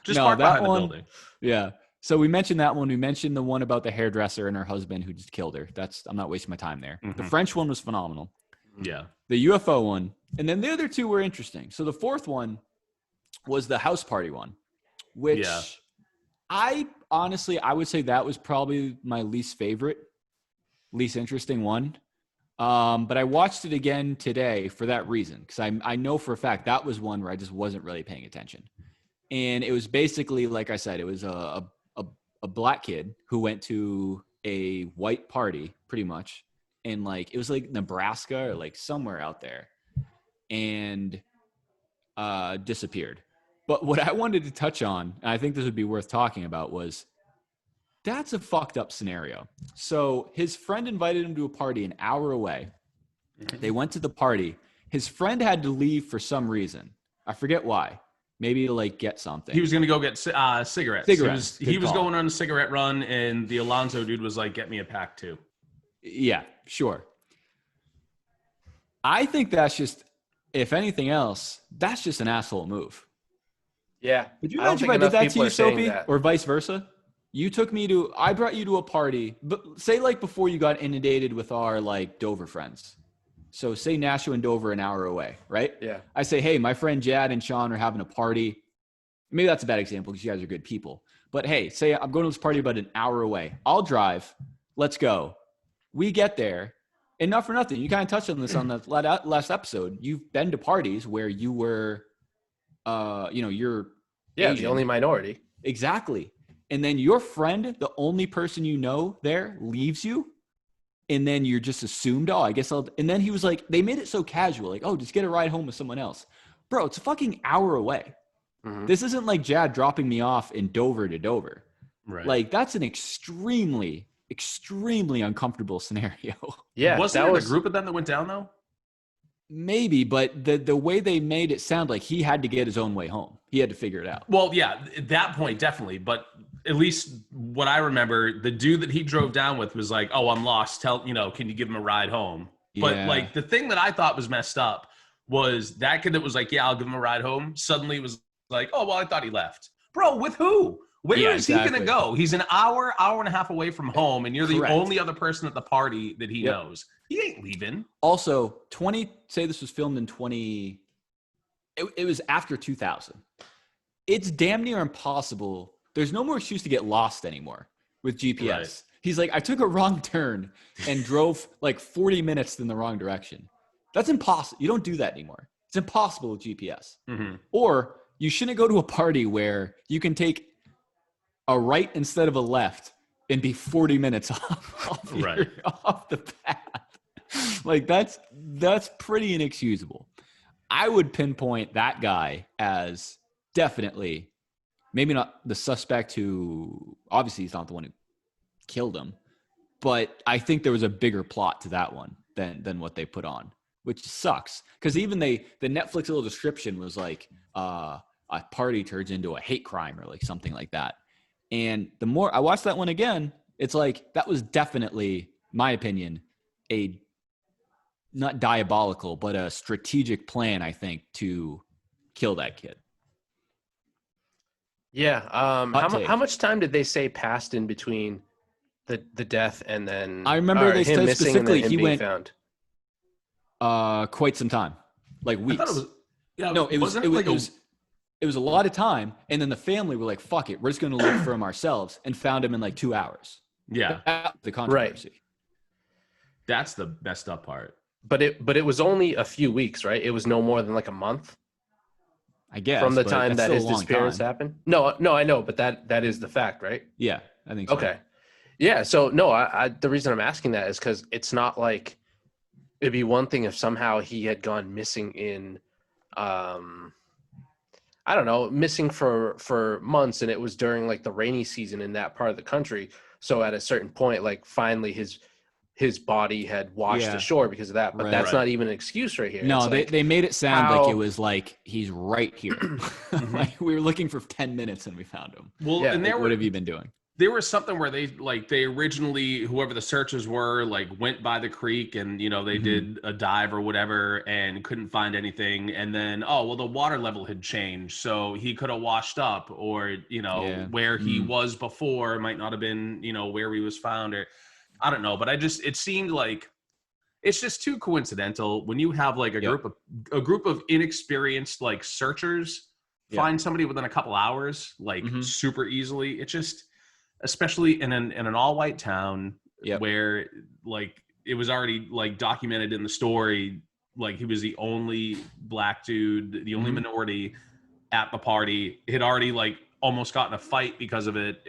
just park behind the building. Yeah. So we mentioned that one. We mentioned the one about the hairdresser and her husband who just killed her. I'm not wasting my time there. The French one was phenomenal. Yeah. The UFO one, and then the other two were interesting. So the fourth one was the house party one, which I honestly, I would say that was probably my least interesting one. But I watched it again today for that reason, because I know for a fact that was one where I just wasn't really paying attention. And it was basically, like I said, it was a black kid who went to a white party, pretty much, and like it was like Nebraska or like somewhere out there, and disappeared. But what I wanted to touch on, and I think this would be worth talking about, was that's a fucked up scenario. So his friend invited him to a party an hour away. They went to the party. His friend had to leave for some reason. I forget why. Maybe to like get something. He was going to go get cigarettes. He was going on a cigarette run, and the Alonzo dude was like, "Get me a pack too." Yeah, sure. I think that's just, if anything else, that's just an asshole move. Yeah. Would you imagine if I did that to you, Soapy, or vice versa? I brought you to a party, but say like before you got inundated with our like Dover friends. So say Nashua and Dover an hour away, right? Yeah. I say, hey, my friend Jadd and Sean are having a party. Maybe that's a bad example because you guys are good people. But hey, say I'm going to this party about an hour away. I'll drive. Let's go. We get there. And not for nothing, you kind of touched on this on the last episode. You've been to parties where you were, you're Asian. The only minority. Exactly. And then your friend, the only person you know there, leaves you. And then you're just assumed, and then he was like, they made it so casual, like, oh, just get a ride home with someone else. Bro, it's a fucking hour away. Mm-hmm. This isn't like Jadd dropping me off in Dover to Dover. Right. Like, that's an extremely, extremely uncomfortable scenario. Yeah. Wasn't there a group of them that went down, though? Maybe, but the way they made it sound like he had to get his own way home. He had to figure it out. Well, yeah, at that point, definitely. But at least what I remember, the dude that he drove down with was like, oh, I'm lost. Can you give him a ride home? But like the thing that I thought was messed up was that kid that was like, yeah, I'll give him a ride home. Suddenly was like, oh, well, I thought he left. Bro, with who? Where is he going to go? He's an hour and a half away from home, and you're the only other person at the party that he knows. He ain't leaving. Also, say this was filmed in it was after 2000. It's damn near impossible. There's no more excuse to get lost anymore with GPS. Right. He's like, I took a wrong turn and drove like 40 minutes in the wrong direction. That's impossible. You don't do that anymore. It's impossible with GPS. Mm-hmm. Or you shouldn't go to a party where you can take a right instead of a left and be 40 minutes off the path. Like that's pretty inexcusable. I would pinpoint that guy as definitely, maybe not the suspect who, obviously he's not the one who killed him, but I think there was a bigger plot to that one than what they put on, which sucks. Because even the Netflix little description was like a party turns into a hate crime or like something like that. And the more I watched that one again, it's like that was definitely, my opinion, a not diabolical, but a strategic plan, I think, to kill that kid. Yeah. How much time did they say passed in between the death and then I remember they said specifically he went found? Quite some time, like weeks. It was a lot of time, and then the family were like, "Fuck it, we're just going to look for him ourselves," and found him in like 2 hours. Yeah, that's the controversy. Right. That's the messed up part. But it was only a few weeks, right? It was no more than like a month. I guess from the time that his disappearance happened. No, I know, but that is the fact, right? Yeah, I think so. Okay. Yeah, so no, I the reason I'm asking that is because it's not like it'd be one thing if somehow he had gone missing in I don't know, missing for months, and it was during like the rainy season in that part of the country. So at a certain point, like finally his body had washed ashore because of that. But that's not even an excuse right here. No, they made it sound like it was like he's right here. Like we were looking for 10 minutes and we found him. Well, and what have you been doing? There was something where they originally, whoever the searchers were, like went by the creek and, they did a dive or whatever and couldn't find anything. And then, the water level had changed. So he could have washed up or, where he was before might not have been, where he was found, or I don't know. But it seemed like it's just too coincidental when you have like a group of inexperienced like searchers find somebody within a couple hours, like super easily. It just, especially in an all-white town where like it was already like documented in the story, like he was the only black dude, the only minority at the party. He had already like almost gotten a fight because of it.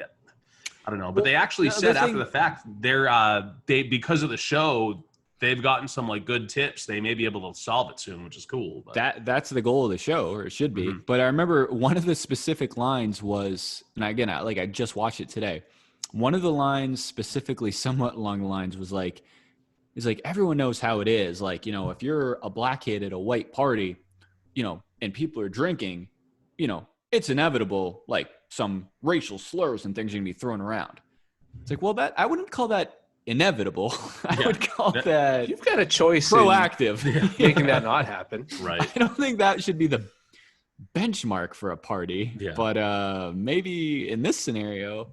I don't know, but they actually said after the fact, they because of the show, they've gotten some like good tips. They may be able to solve it soon, which is cool. But That's the goal of the show, or it should be. But I remember one of the specific lines was, and again, I just watched it today. One of the lines specifically, somewhat along the lines, was like, "It's like everyone knows how it is. Like, you know, if you're a black kid at a white party, you know, and people are drinking, you know, it's inevitable. Like some racial slurs and things are gonna be thrown around." It's like, well, that I wouldn't call that inevitable. I would call that you've got a choice proactive, making that not happen. Right. I don't think that should be the benchmark for a party. Yeah. But maybe in this scenario,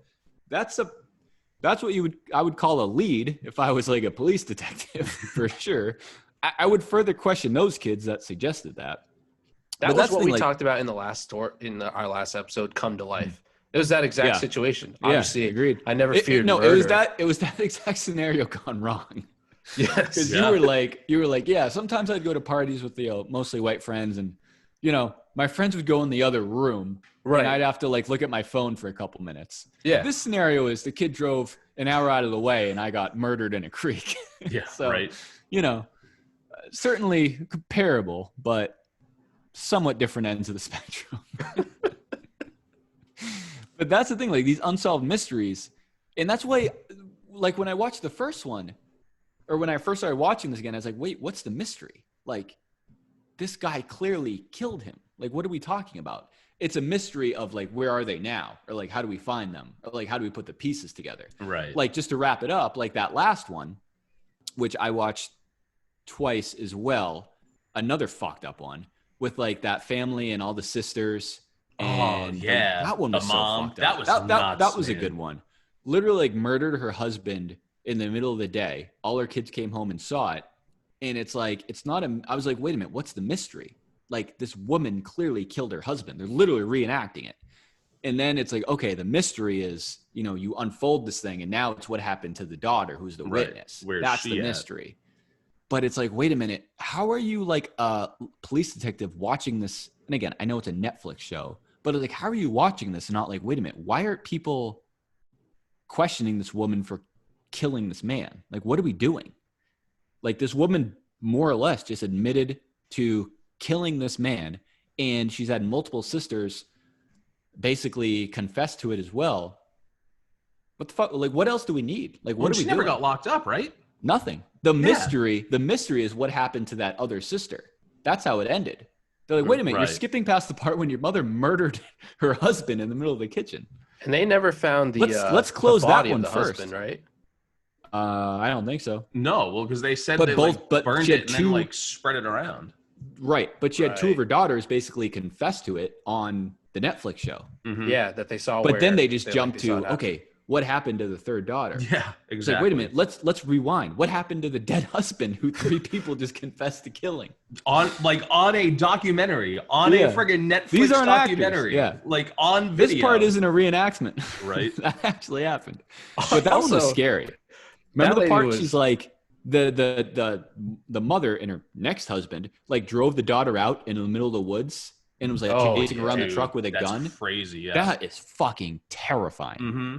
that's what I would call a lead if I was like a police detective for sure. I would further question those kids that suggested that. That was what we talked about in the last our last episode, Come to Life. It was that exact situation. Obviously, agreed. I never feared murder. It was that exact scenario gone wrong. Yes. Because you were like, yeah, sometimes I'd go to parties with mostly white friends, and you know, my friends would go in the other room, right, and I'd have to like look at my phone for a couple minutes. Yeah. This scenario is the kid drove an hour out of the way and I got murdered in a creek. Yeah. So, right. You know, certainly comparable, but somewhat different ends of the spectrum. But that's the thing, like these unsolved mysteries. And that's why, like when I watched the first one, or when I first started watching this again, I was like, wait, what's the mystery? Like, this guy clearly killed him. Like, what are we talking about? It's a mystery of like, where are they now? Or like, how do we find them? Or like, how do we put the pieces together? Right. Like, just to wrap it up, like that last one, which I watched twice as well, another fucked up one with like that family and all the sisters. And that one was mom, so fucked up. That was a good one. Literally like murdered her husband in the middle of the day. All her kids came home and saw it. And it's like, I was like, wait a minute, what's the mystery? Like this woman clearly killed her husband. They're literally reenacting it. And then it's like, okay, the mystery is, you know, you unfold this thing and now it's what happened to the daughter who's the witness. That's the mystery. But it's like, wait a minute, how are you like a police detective watching this? And again, I know it's a Netflix show, but like, how are you watching this and not like, wait a minute, why aren't people questioning this woman for killing this man? Like, what are we doing? Like this woman more or less just admitted to killing this man, and she's had multiple sisters basically confess to it as well. What the fuck? Like, what else do we need? Like, what do we do? She never got locked up, right? Nothing. The mystery is what happened to that other sister. That's how it ended. They're like, wait a minute, you're skipping past the part when your mother murdered her husband in the middle of the kitchen. And they never found the let's close the that one the first, husband, right? I don't think so. No, well, because they said they burned it and then like spread it around. Right, but she had two of her daughters basically confess to it on the Netflix show. Mm-hmm. Yeah, that they saw. But then they just jumped to, okay, what happened to the third daughter? Yeah, exactly. It's like, wait a minute, let's rewind. What happened to the dead husband who 3 people just confessed to killing? On a documentary, on a friggin' Netflix documentary. Actors. Yeah. Like on video. This part isn't a reenactment. Right. That actually happened. But that one was scary. Remember the part she's like, the mother and her next husband like drove the daughter out in the middle of the woods and was like chasing around the truck with a gun. Crazy, yeah. That is fucking terrifying. Mm-hmm.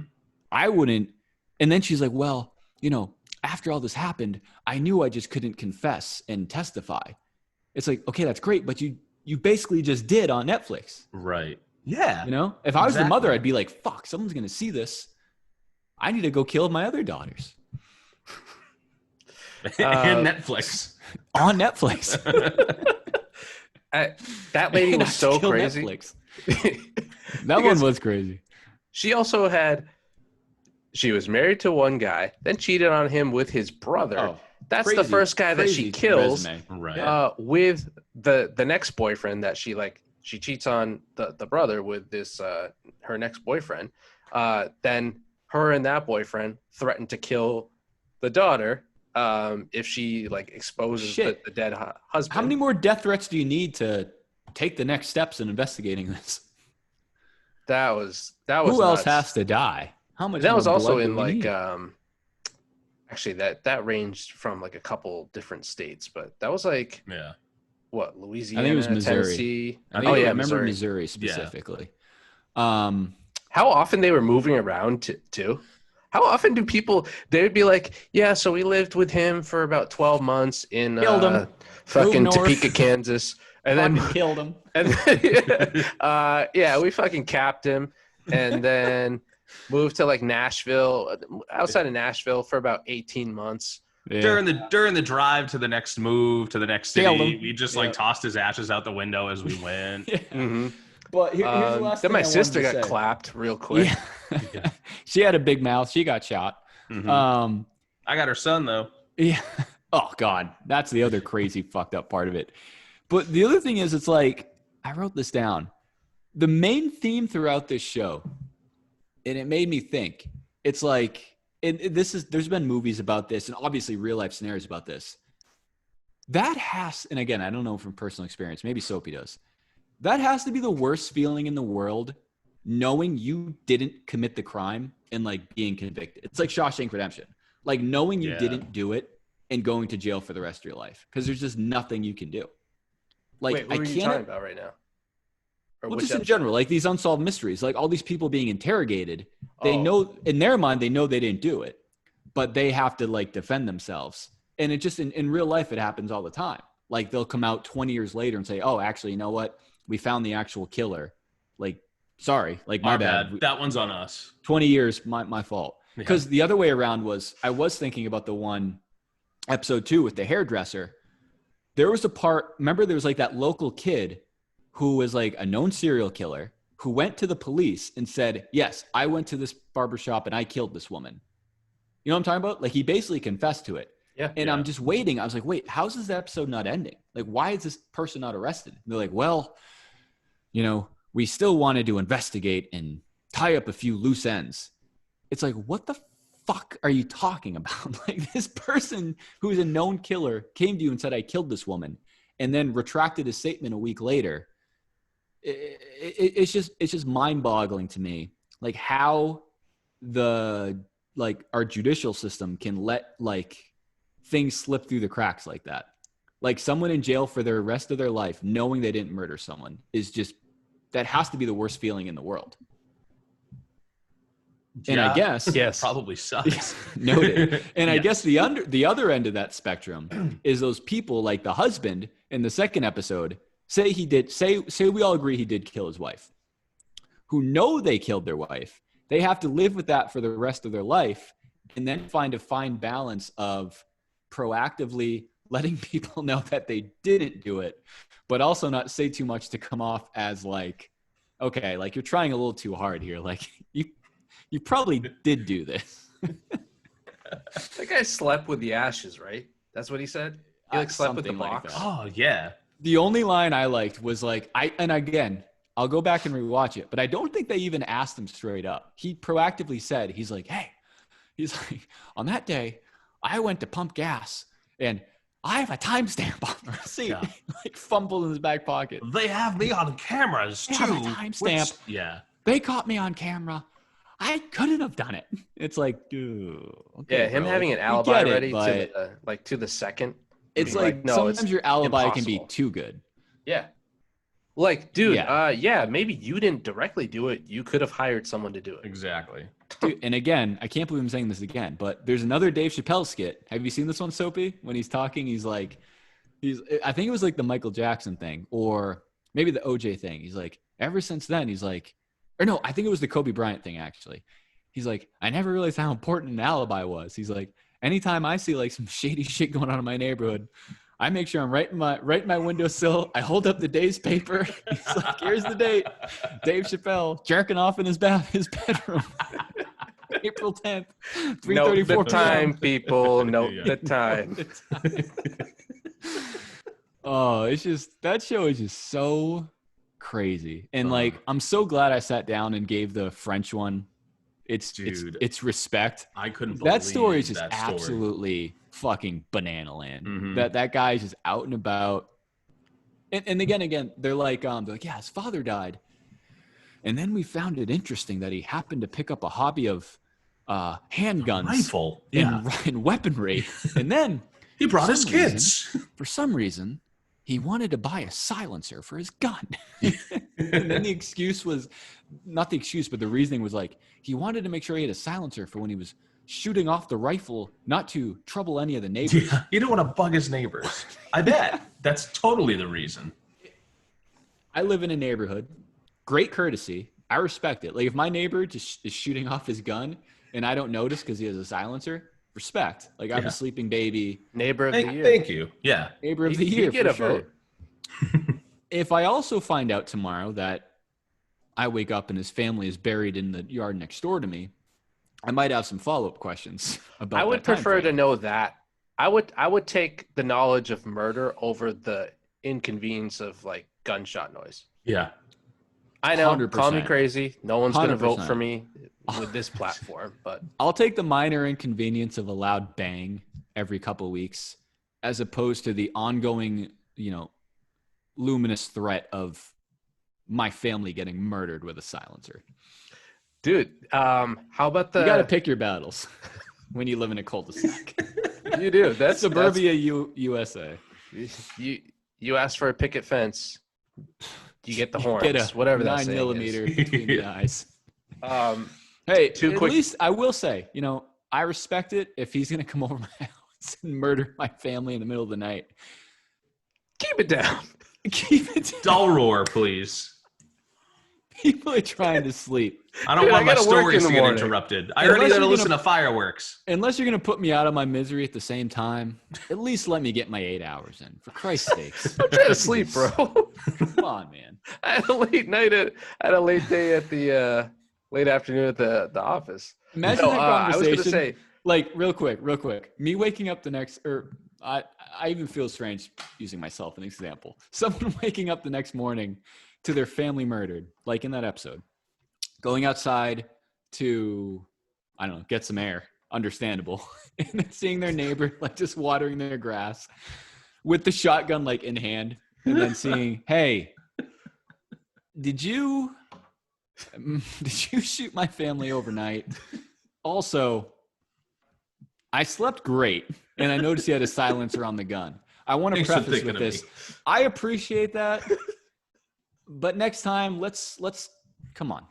I wouldn't. And then she's like, well, you know, after all this happened, I knew I just couldn't confess and testify. It's like, okay, that's great, but you basically just did on Netflix. Right. Yeah. You know, if I was the mother, I'd be like, fuck, someone's gonna see this. I need to go kill my other daughters. And Netflix. On Netflix. That lady was so crazy. That one was crazy. She also she was married to one guy, then cheated on him with his brother. Oh, that's the first guy that she kills. Right. With the next boyfriend that she cheats on the brother with this her next boyfriend. Then her and that boyfriend threatened to kill the daughter if she like exposes the dead husband. How many more death threats do you need to take the next steps in investigating this. That was Who else nuts. has to die? How much? That was more also blood do in we like need? actually that ranged from like a couple different states, but that was like Yeah. what, I Louisiana, think it was Missouri. Tennessee. I think Oh I yeah, remember Missouri. Missouri specifically. How often they were moving around too? How often do people, they'd be like, yeah, so we lived with him for about 12 months in Killed him. Moved fucking north. Topeka, Kansas. And then Fucking killed him. and then, yeah, we fucking capped him and then moved to like Nashville, outside of Nashville for about 18 months. Yeah. During the drive to the next move to the next Killed city, him. we just like tossed his ashes out the window as we went. Yeah. Mm-hmm. But here's the last Then thing my I sister wanted got to say. clapped real quick. Yeah. She had a big mouth. She got shot. Mhm. I got her son though. Yeah. Oh God, that's the other crazy fucked up part of it. But the other thing is, it's like, I wrote this down. The main theme throughout this show, and it made me think, it's like, there's been movies about this and obviously real life scenarios about this. That has, and again, I don't know from personal experience, maybe Soapy does. That has to be the worst feeling in the world, knowing you didn't commit the crime and like being convicted. It's like Shawshank Redemption. Like knowing you didn't do it and going to jail for the rest of your life because there's just nothing you can do. Like, Wait, what are you talking about right now? Or well, which just in episode? general, like these unsolved mysteries, like all these people being interrogated, they Oh. know in their mind, they know they didn't do it, but they have to like defend themselves. And it just, in real life, it happens all the time. Like they'll come out 20 years later and say, oh, actually, you know what? We found the actual killer. Like, sorry, like my bad. That one's on us. 20 years, my fault. Because the other way around was, I was thinking about the one episode 2 with the hairdresser. There was a part, remember there was like that local kid who was like a known serial killer who went to the police and said, yes, I went to this barbershop and I killed this woman. You know what I'm talking about? Like he basically confessed to it. Yeah. And I'm just waiting. I was like, wait, how's this episode not ending? Like, why is this person not arrested? And they're like, well, you know, we still wanted to investigate and tie up a few loose ends. It's like, what the fuck are you talking about? Like this person who is a known killer came to you and said, I killed this woman, and then retracted his statement a week later. It's just mind boggling to me. Like how our judicial system can let like things slip through the cracks like that. Like someone in jail for the rest of their life, knowing they didn't murder someone is just, that has to be the worst feeling in the world. And I guess Yes. Probably sucks. noted. And I Yes. guess the other end of that spectrum is those people like the husband in the second episode say we all agree he did kill his wife, who know they killed their wife. They have to live with that for the rest of their life and then find a fine balance of proactively letting people know that they didn't do it, but also not say too much to come off as like, okay, like you're trying a little too hard here. Like you probably did do this. That guy slept with the ashes, right? That's what he said? He like slept with the Something like box. that. Oh yeah. The only line I liked was like, and again, I'll go back and rewatch it, but I don't think they even asked him straight up. He proactively said, he's like, on that day, I went to pump gas and I have a timestamp on the receipt. Yeah. Like fumbled in his back pocket. They have me on cameras They too. have a timestamp. Yeah. They caught me on camera. I couldn't have done it. It's like, dude. Okay, Yeah, him bro. having an We alibi get it, ready but to the second. it's being like, no, it's sometimes your alibi can be impossible. too good. Yeah. Like, dude, Yeah. maybe you didn't directly do it. You could have hired someone to do it. Exactly. Dude, and again, I can't believe I'm saying this again, but there's another Dave Chappelle skit. Have you seen this one, Soapy? When he's talking, he's like, I think it was like the Michael Jackson thing or maybe the OJ thing. He's like, ever since then, he's like, or no, I think it was the Kobe Bryant thing, actually. He's like, I never realized how important an alibi was. He's like, anytime I see like some shady shit going on in my neighborhood, I make sure I'm right in my windowsill. I hold up the day's paper. He's like, here's the date. Dave Chappelle jerking off in his bedroom. April 10th, 3:34 Note the p.m. time, people. Note Yeah. the time. Oh, it's just, that show is just so crazy. And like, I'm so glad I sat down and gave the French one. Dude. It's respect. I couldn't believe That story is just that story. absolutely fucking banana land. Mhm. That guy is just out and about. And again, they're like, yeah, his father died. And then we found it interesting that he happened to pick up a hobby of handguns Rifle. Yeah. and weaponry. And then He brought his kids. For some reason, he wanted to buy a silencer for his gun. And then the excuse was, not the excuse, but the reasoning was like, he wanted to make sure he had a silencer for when he was shooting off the rifle, not to trouble any of the neighbors. Yeah, he didn't want to bug his neighbors. I bet. That's totally the reason. I live in a neighborhood. Great courtesy. I respect it. Like if my neighbor just is shooting off his gun and I don't notice because he has a silencer, respect. Like I'm a sleeping baby. Neighbor of the year. Thank you. Yeah. Neighbor of the year. You get for a sure. vote. If I also find out tomorrow that I wake up and his family is buried in the yard next door to me, I might have some follow-up questions about I would that time prefer to frame. know that. I would take the knowledge of murder over the inconvenience of like gunshot noise. Yeah. I know, 100%. call me crazy. No one's going to vote 100%. for me with this platform, but I'll take the minor inconvenience of a loud bang every couple of weeks as opposed to the ongoing, luminous threat of my family getting murdered with a silencer. dude, how about You got to pick your battles when you live in a cul-de-sac. You do. That's Suburbia, USA. You ask for a picket fence, you get the horns, Get a whatever that 9 saying millimeter is. between the eyes. Hey, At least I will say, I respect it if he's going to come over my house and murder my family in the middle of the night. keep it down. Keep it down. Dull roar, please. People are trying to sleep. I don't Dude, want I my gotta work stories in to the get morning. interrupted. I Unless already got to you're listen gonna- to fireworks. Unless you're going to put me out of my misery at the same time, at least let me get my 8 hours in, for Christ's sakes. I'm trying to sleep, bro. Come on, man. I had a late night I had a late day at the late afternoon at the office. Imagine that I was conversation. gonna say, Like, real quick. Me waking up the next, I even feel strange using myself as an example. Someone waking up the next morning to their family murdered, like in that episode, going outside to, I don't know, get some air, understandable, and then seeing their neighbor like just watering their grass with the shotgun like in hand, and then seeing, hey, did you shoot my family overnight? Also, I slept great, and I noticed you had a silencer on the gun. I want to Thanks for preface thinking with of this. me. I appreciate that, but next time, let's come on.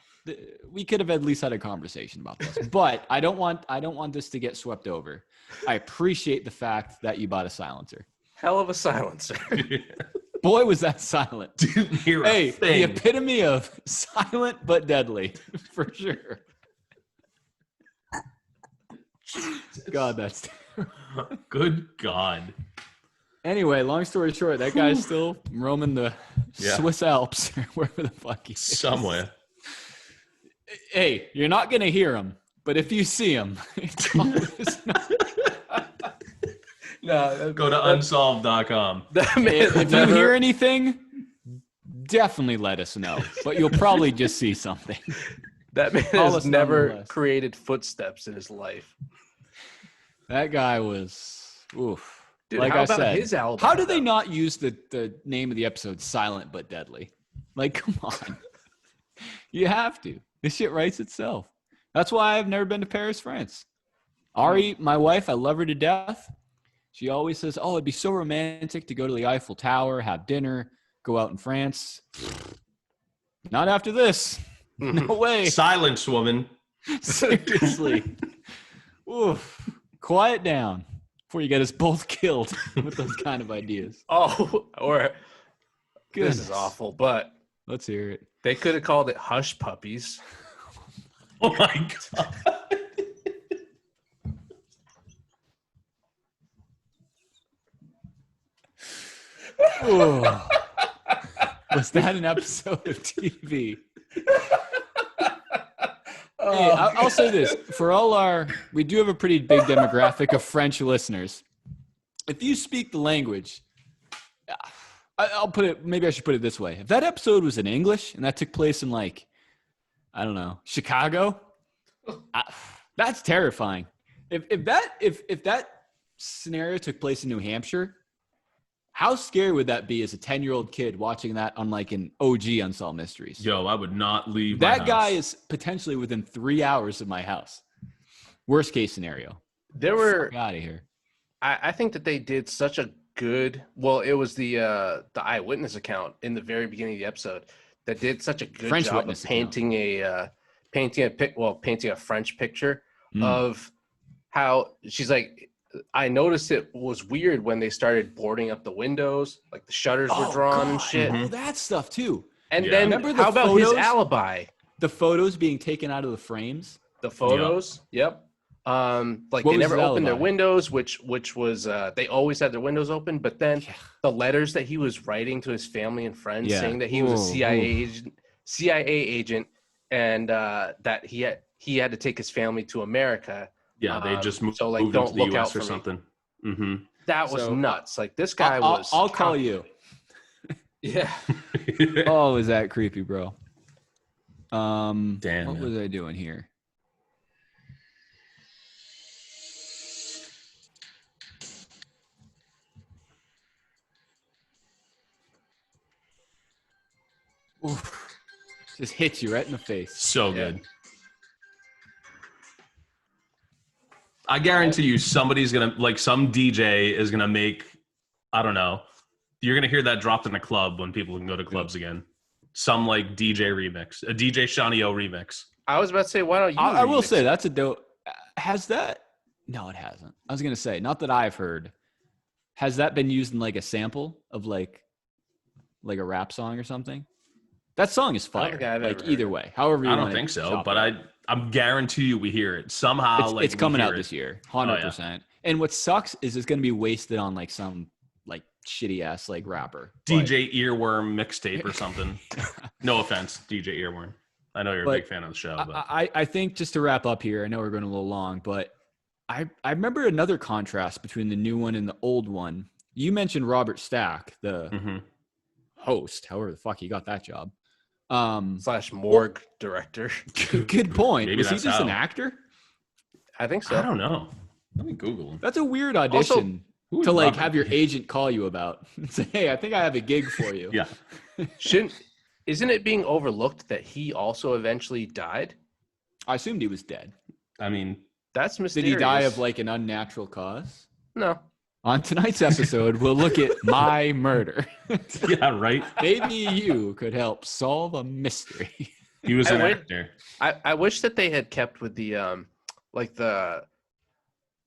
We could have at least had a conversation about this. But I don't want this to get swept over. I appreciate the fact that you bought a silencer. hell of a silencer. Boy, was that silent. Didn't hear a Hey, the thing. epitome of silent but deadly, for sure. God, that's terrible. Good God. Anyway, long story short, that guy's still roaming the Yeah. Swiss Alps or wherever the fuck he is. Somewhere. Hey, you're not going to hear him, but if you see him, it's not. No, Go to unsolved.com. that man If you never- hear anything, definitely let us know. But you'll probably just see something. that man Call has us never nonetheless. created footsteps in his life. That guy was, oof. Dude, like how I about said, his alibi? how do they though? not use the name of the episode Silent but Deadly? Like, come on. You have to. This shit writes itself. That's why I've never been to Paris, France. Ari, my wife, I love her to death. She always says, oh, it'd be so romantic to go to the Eiffel Tower, have dinner, go out in France. Not after this. No way. Silence, woman. Seriously. Oof. Quiet down before you get us both killed with those kind of ideas. Oh, or Goodness. this is awful, but Let's hear it. they could have called it Hush Puppies. Oh my God. Ooh. Was that an episode of TV? Hey, I'll say this. For all we do have a pretty big demographic of French listeners. If you speak the language, I'll put it, maybe I should put it this way. If that episode was in English and that took place in like, I don't know, Chicago, that's terrifying. If that scenario took place in New Hampshire, How scary would that be as a 10-year-old kid watching that on like an OG Unsolved Mysteries? Yo, I would not leave That my guy house. is potentially within 3 hours of my house. Worst case scenario. There were, Out of here. I think that they did such a good, well, it was the eyewitness account in the very beginning of the episode that did such a good French job of witness painting painting a French picture Mm. of how she's like, I noticed it was weird when they started boarding up the windows, like the shutters were drawn and shit. Oh, that stuff too. And Yeah. then Remember the how about his photos? alibi? The photos being taken out of the frames. The photos, yep. Like What they was never his opened their alibi? windows, which was they always had their windows open. But then Yeah. the letters that he was writing to his family and friends, Yeah. saying that he was a Ooh, CIA agent, and that he had to take his family to America. Yeah, they just moved, so, like, moved don't into the look US out or for me. something. Mm-hmm. That was So, nuts. Like this guy was. I'll call you. Yeah. Oh, is that creepy, bro? Damn, What man. was I doing here? Oof. Just hits you right in the face. So Yeah. good. I guarantee you somebody's going to, like some DJ is going to make, I don't know, you're going to hear that dropped in a club when people can go to clubs again. Some like DJ remix, a DJ Shawnee O remix. I was about to say, why don't you? I will remix say it? that's a dope. Has that? No, it hasn't. I was gonna say, not that I've heard. Has that been used in like a sample of like a rap song or something? That song is I don't fire. think I've Like ever either heard way, however you I don't wanna think so, chop but it. I'm guarantee you we hear it somehow. It's coming out this year. year, 100%. And what sucks is it's gonna be wasted on like some like shitty ass like rapper. DJ Earworm mixtape or something. No offense, DJ Earworm. I know you're a But big fan of the show, but I think just to wrap up here, I know we're going a little long, but I remember another contrast between the new one and the old one. You mentioned Robert Stack, the Mhm. host, however the fuck he got that job. / morgue director. Good point. Maybe Was he that's just an how. actor? I think so. I don't know. Let me Google him. That's a weird audition Who is to like Robert? have your agent call you about and say, "Hey, I think I have a gig for you." Yeah. Isn't it being overlooked that he also eventually died? I assumed he was dead. I mean, That's Did mysterious. he die of like an unnatural cause? No. On tonight's episode, we'll look at my murder. yeah, right. Maybe you could help solve a mystery. He was I an would- actor. I wish that they had kept with the like the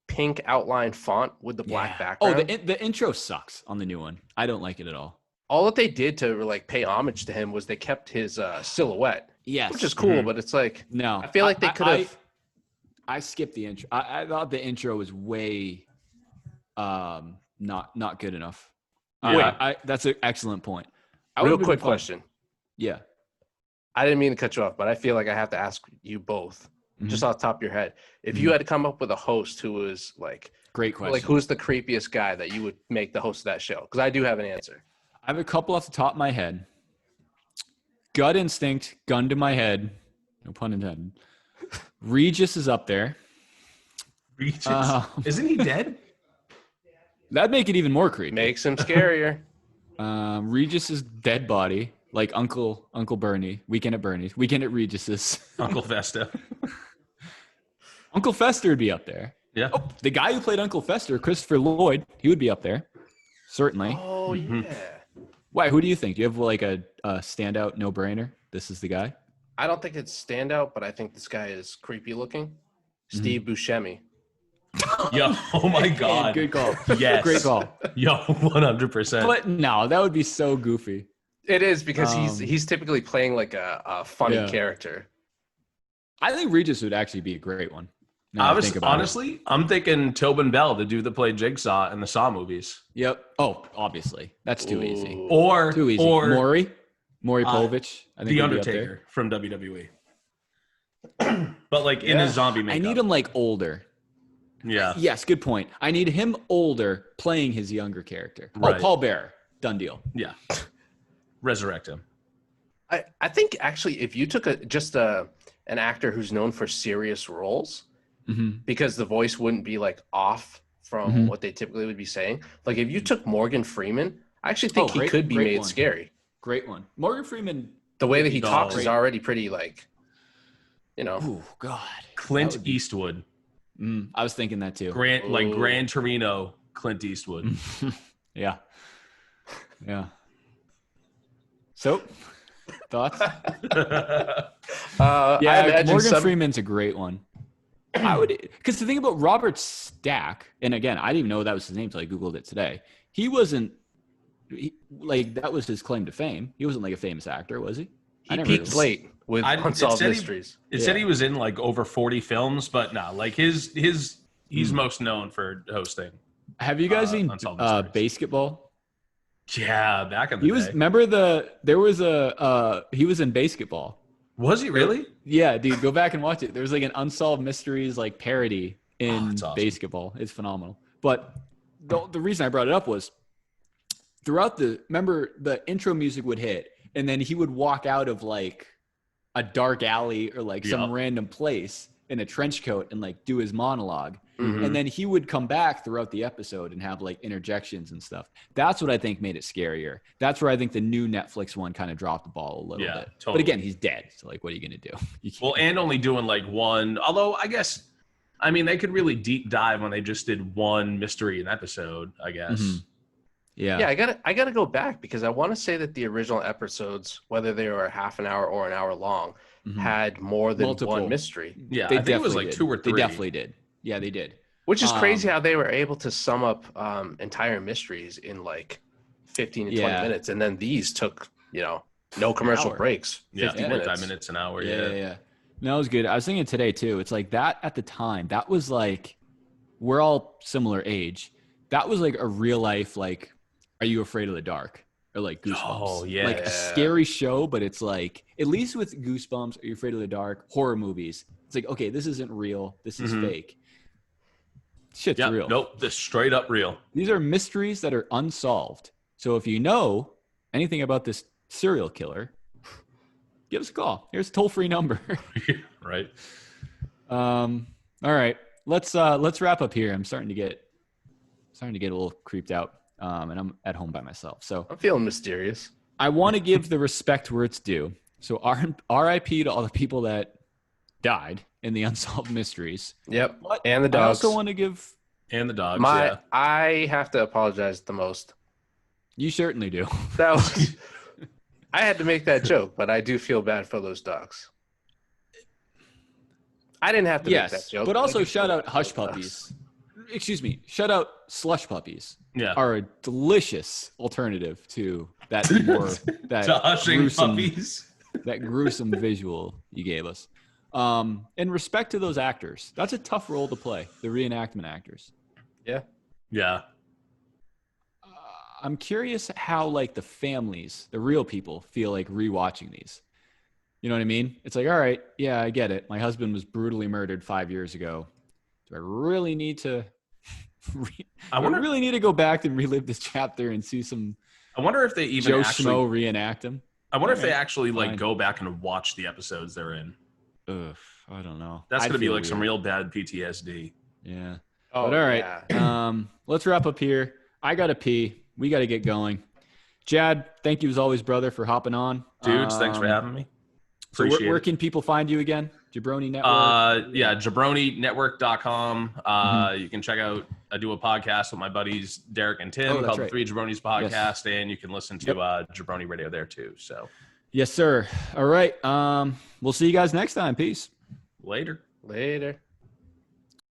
pink outline font with the black Oh, background. the intro sucks on the new one. I don't like it at all. All that they did to like pay homage to him was they kept his silhouette, Yes. which is cool. Mhm. But it's like No. I feel like they could have. I skipped the intro. I thought the intro was way not good enough. Yeah. That's an excellent point. Real quick question. Yeah. I didn't mean to cut you off, but I feel like I have to ask you both, just off the top of your head. If you had to come up with a host who was like, Great question. like who's the creepiest guy that you would make the host of that show? Because I do have an answer. I have a couple off the top of my head. Gut instinct, gun to my head. No pun intended. Regis is up there. Regis. Um, Isn't he dead? That'd make it even more creepy. Makes him scarier. Regis's dead body, like Uncle Bernie, Weekend at Bernie's, Weekend at Regis's. Uncle Festa. Uncle Fester would be up there. Yeah. Oh, the guy who played Uncle Fester, Christopher Lloyd, he would be up there. Certainly. Oh Mhm. yeah. Why? Who do you think? Do you have like a standout no-brainer? This is the guy. I don't think it's standout, but I think this guy is creepy looking. Steve Buscemi. Yo, oh my God. Good call. Yes. Great call. Yo, 100%. But no, that would be so goofy. It is because Um, he's typically playing like a funny Yeah. character. I think Regis would actually be a great one. now I that was think about it. honestly, I'm thinking Tobin Bell, the dude that played Jigsaw in the Saw movies. Yep. Oh, obviously. That's too easy. Ooh. Or Too easy. Or Maury Uh, Povich. I think The would be up there. Undertaker from WWE. But like in his zombie I makeup. need him like older. Yeah. Yes, good point. I need him older playing his younger character. Right. Oh, Paul Bearer. Done deal. Yeah. Resurrect him. I think actually if you took an actor who's known for serious roles, Mm-hmm. because the voice wouldn't be like off from what they typically would be saying. Like if you took Morgan Freeman, I actually think he could be made scary. Great one. Morgan Freeman. The way that he talks is already pretty like, you know. Oh God. Clint Eastwood. I was thinking that too. Like Gran Torino, Clint Eastwood. Yeah. So, thoughts? Morgan Freeman's a great one. I would, because the thing about Robert Stack, and again, I didn't even know that was his name until I Googled it today. He wasn't like, that was his claim to fame. He wasn't like a famous actor, was he? He peaked late with Unsolved Mysteries. It said he was in like over 40 films, but no, like he's most known for hosting. Have you guys seen Basketball? Yeah, back in the day. Remember he was in Basketball. Was he really? Yeah, dude, go back and watch it. There was like an Unsolved Mysteries like parody in Basketball. It's phenomenal. But the reason I brought it up was remember the intro music would hit and then he would walk out of like a dark alley or like some random place in a trench coat and like do his monologue. And then he would come back throughout the episode and have like interjections and stuff. That's what I think made it scarier. That's where I think the new Netflix one kind of dropped the ball a little bit. Totally. But again, he's dead. So like, what are you going to do? Well, and only doing like one, although I mean, they could really deep dive when they just did one mystery an episode, I guess. Yeah, I gotta go back because I want to say that the original episodes, whether they were a half an hour or an hour long, had more than one mystery. Yeah, I think it was like 2 or 3. They definitely did. Yeah, they did. Which is crazy how they were able to sum up entire mysteries in like 15 to 20 minutes. And then these took, no commercial breaks. 50 minutes. 5 minutes, an hour. Yeah. No, it was good. I was thinking today too. It's like that at the time, that was like, we're all similar age. That was like a real life, like, Are You Afraid of the Dark? Or like Goosebumps. Oh, yeah. Like a scary show, but it's like, at least with Goosebumps, Are You Afraid of the Dark? Horror movies. It's like, okay, this isn't real. This is fake. Shit's real. Nope, this straight up real. These are mysteries that are unsolved. So if you know anything about this serial killer, give us a call. Here's a toll-free number. Right. All right. Let's wrap up here. I'm starting to get a little creeped out. And I'm at home by myself. So I'm feeling mysterious. I want to give the respect where it's due. So RIP to all the people that died in the Unsolved Mysteries. Yep. But and the dogs. I also want to give... And the dogs, I have to apologize the most. You certainly do. That was... I had to make that joke, but I do feel bad for those dogs. I didn't have to make that joke. But also shout out Hush Puppies. Excuse me. Shout out Slush Puppies. Yeah. Are a delicious alternative to that that gruesome visual you gave us. In respect to those actors, that's a tough role to play, the reenactment actors. Yeah. I'm curious how like the families, the real people, feel like rewatching these. You know what I mean? It's like, all right, yeah, I get it. My husband was brutally murdered 5 years ago. Do I really need to? I really need to go back and relive this chapter and see some. I wonder if they even Joe Schmo reenact them. I wonder if they actually like go back and watch the episodes they're in. Ugh, I don't know. That's gonna be like some real bad PTSD. Yeah. Oh, but all right. Yeah. Let's wrap up here. I gotta pee. We gotta get going. Jadd, thank you as always, brother, for hopping on. Dudes, thanks for having me. So where can people find you again? Jabroni Network? JabroniNetwork.com. You can check out, I do a podcast with my buddies Derek and Tim called the 3 Jabronis podcast, and you can listen to Jabroni Radio there too. So, yes, sir. All right. We'll see you guys next time. Peace. Later.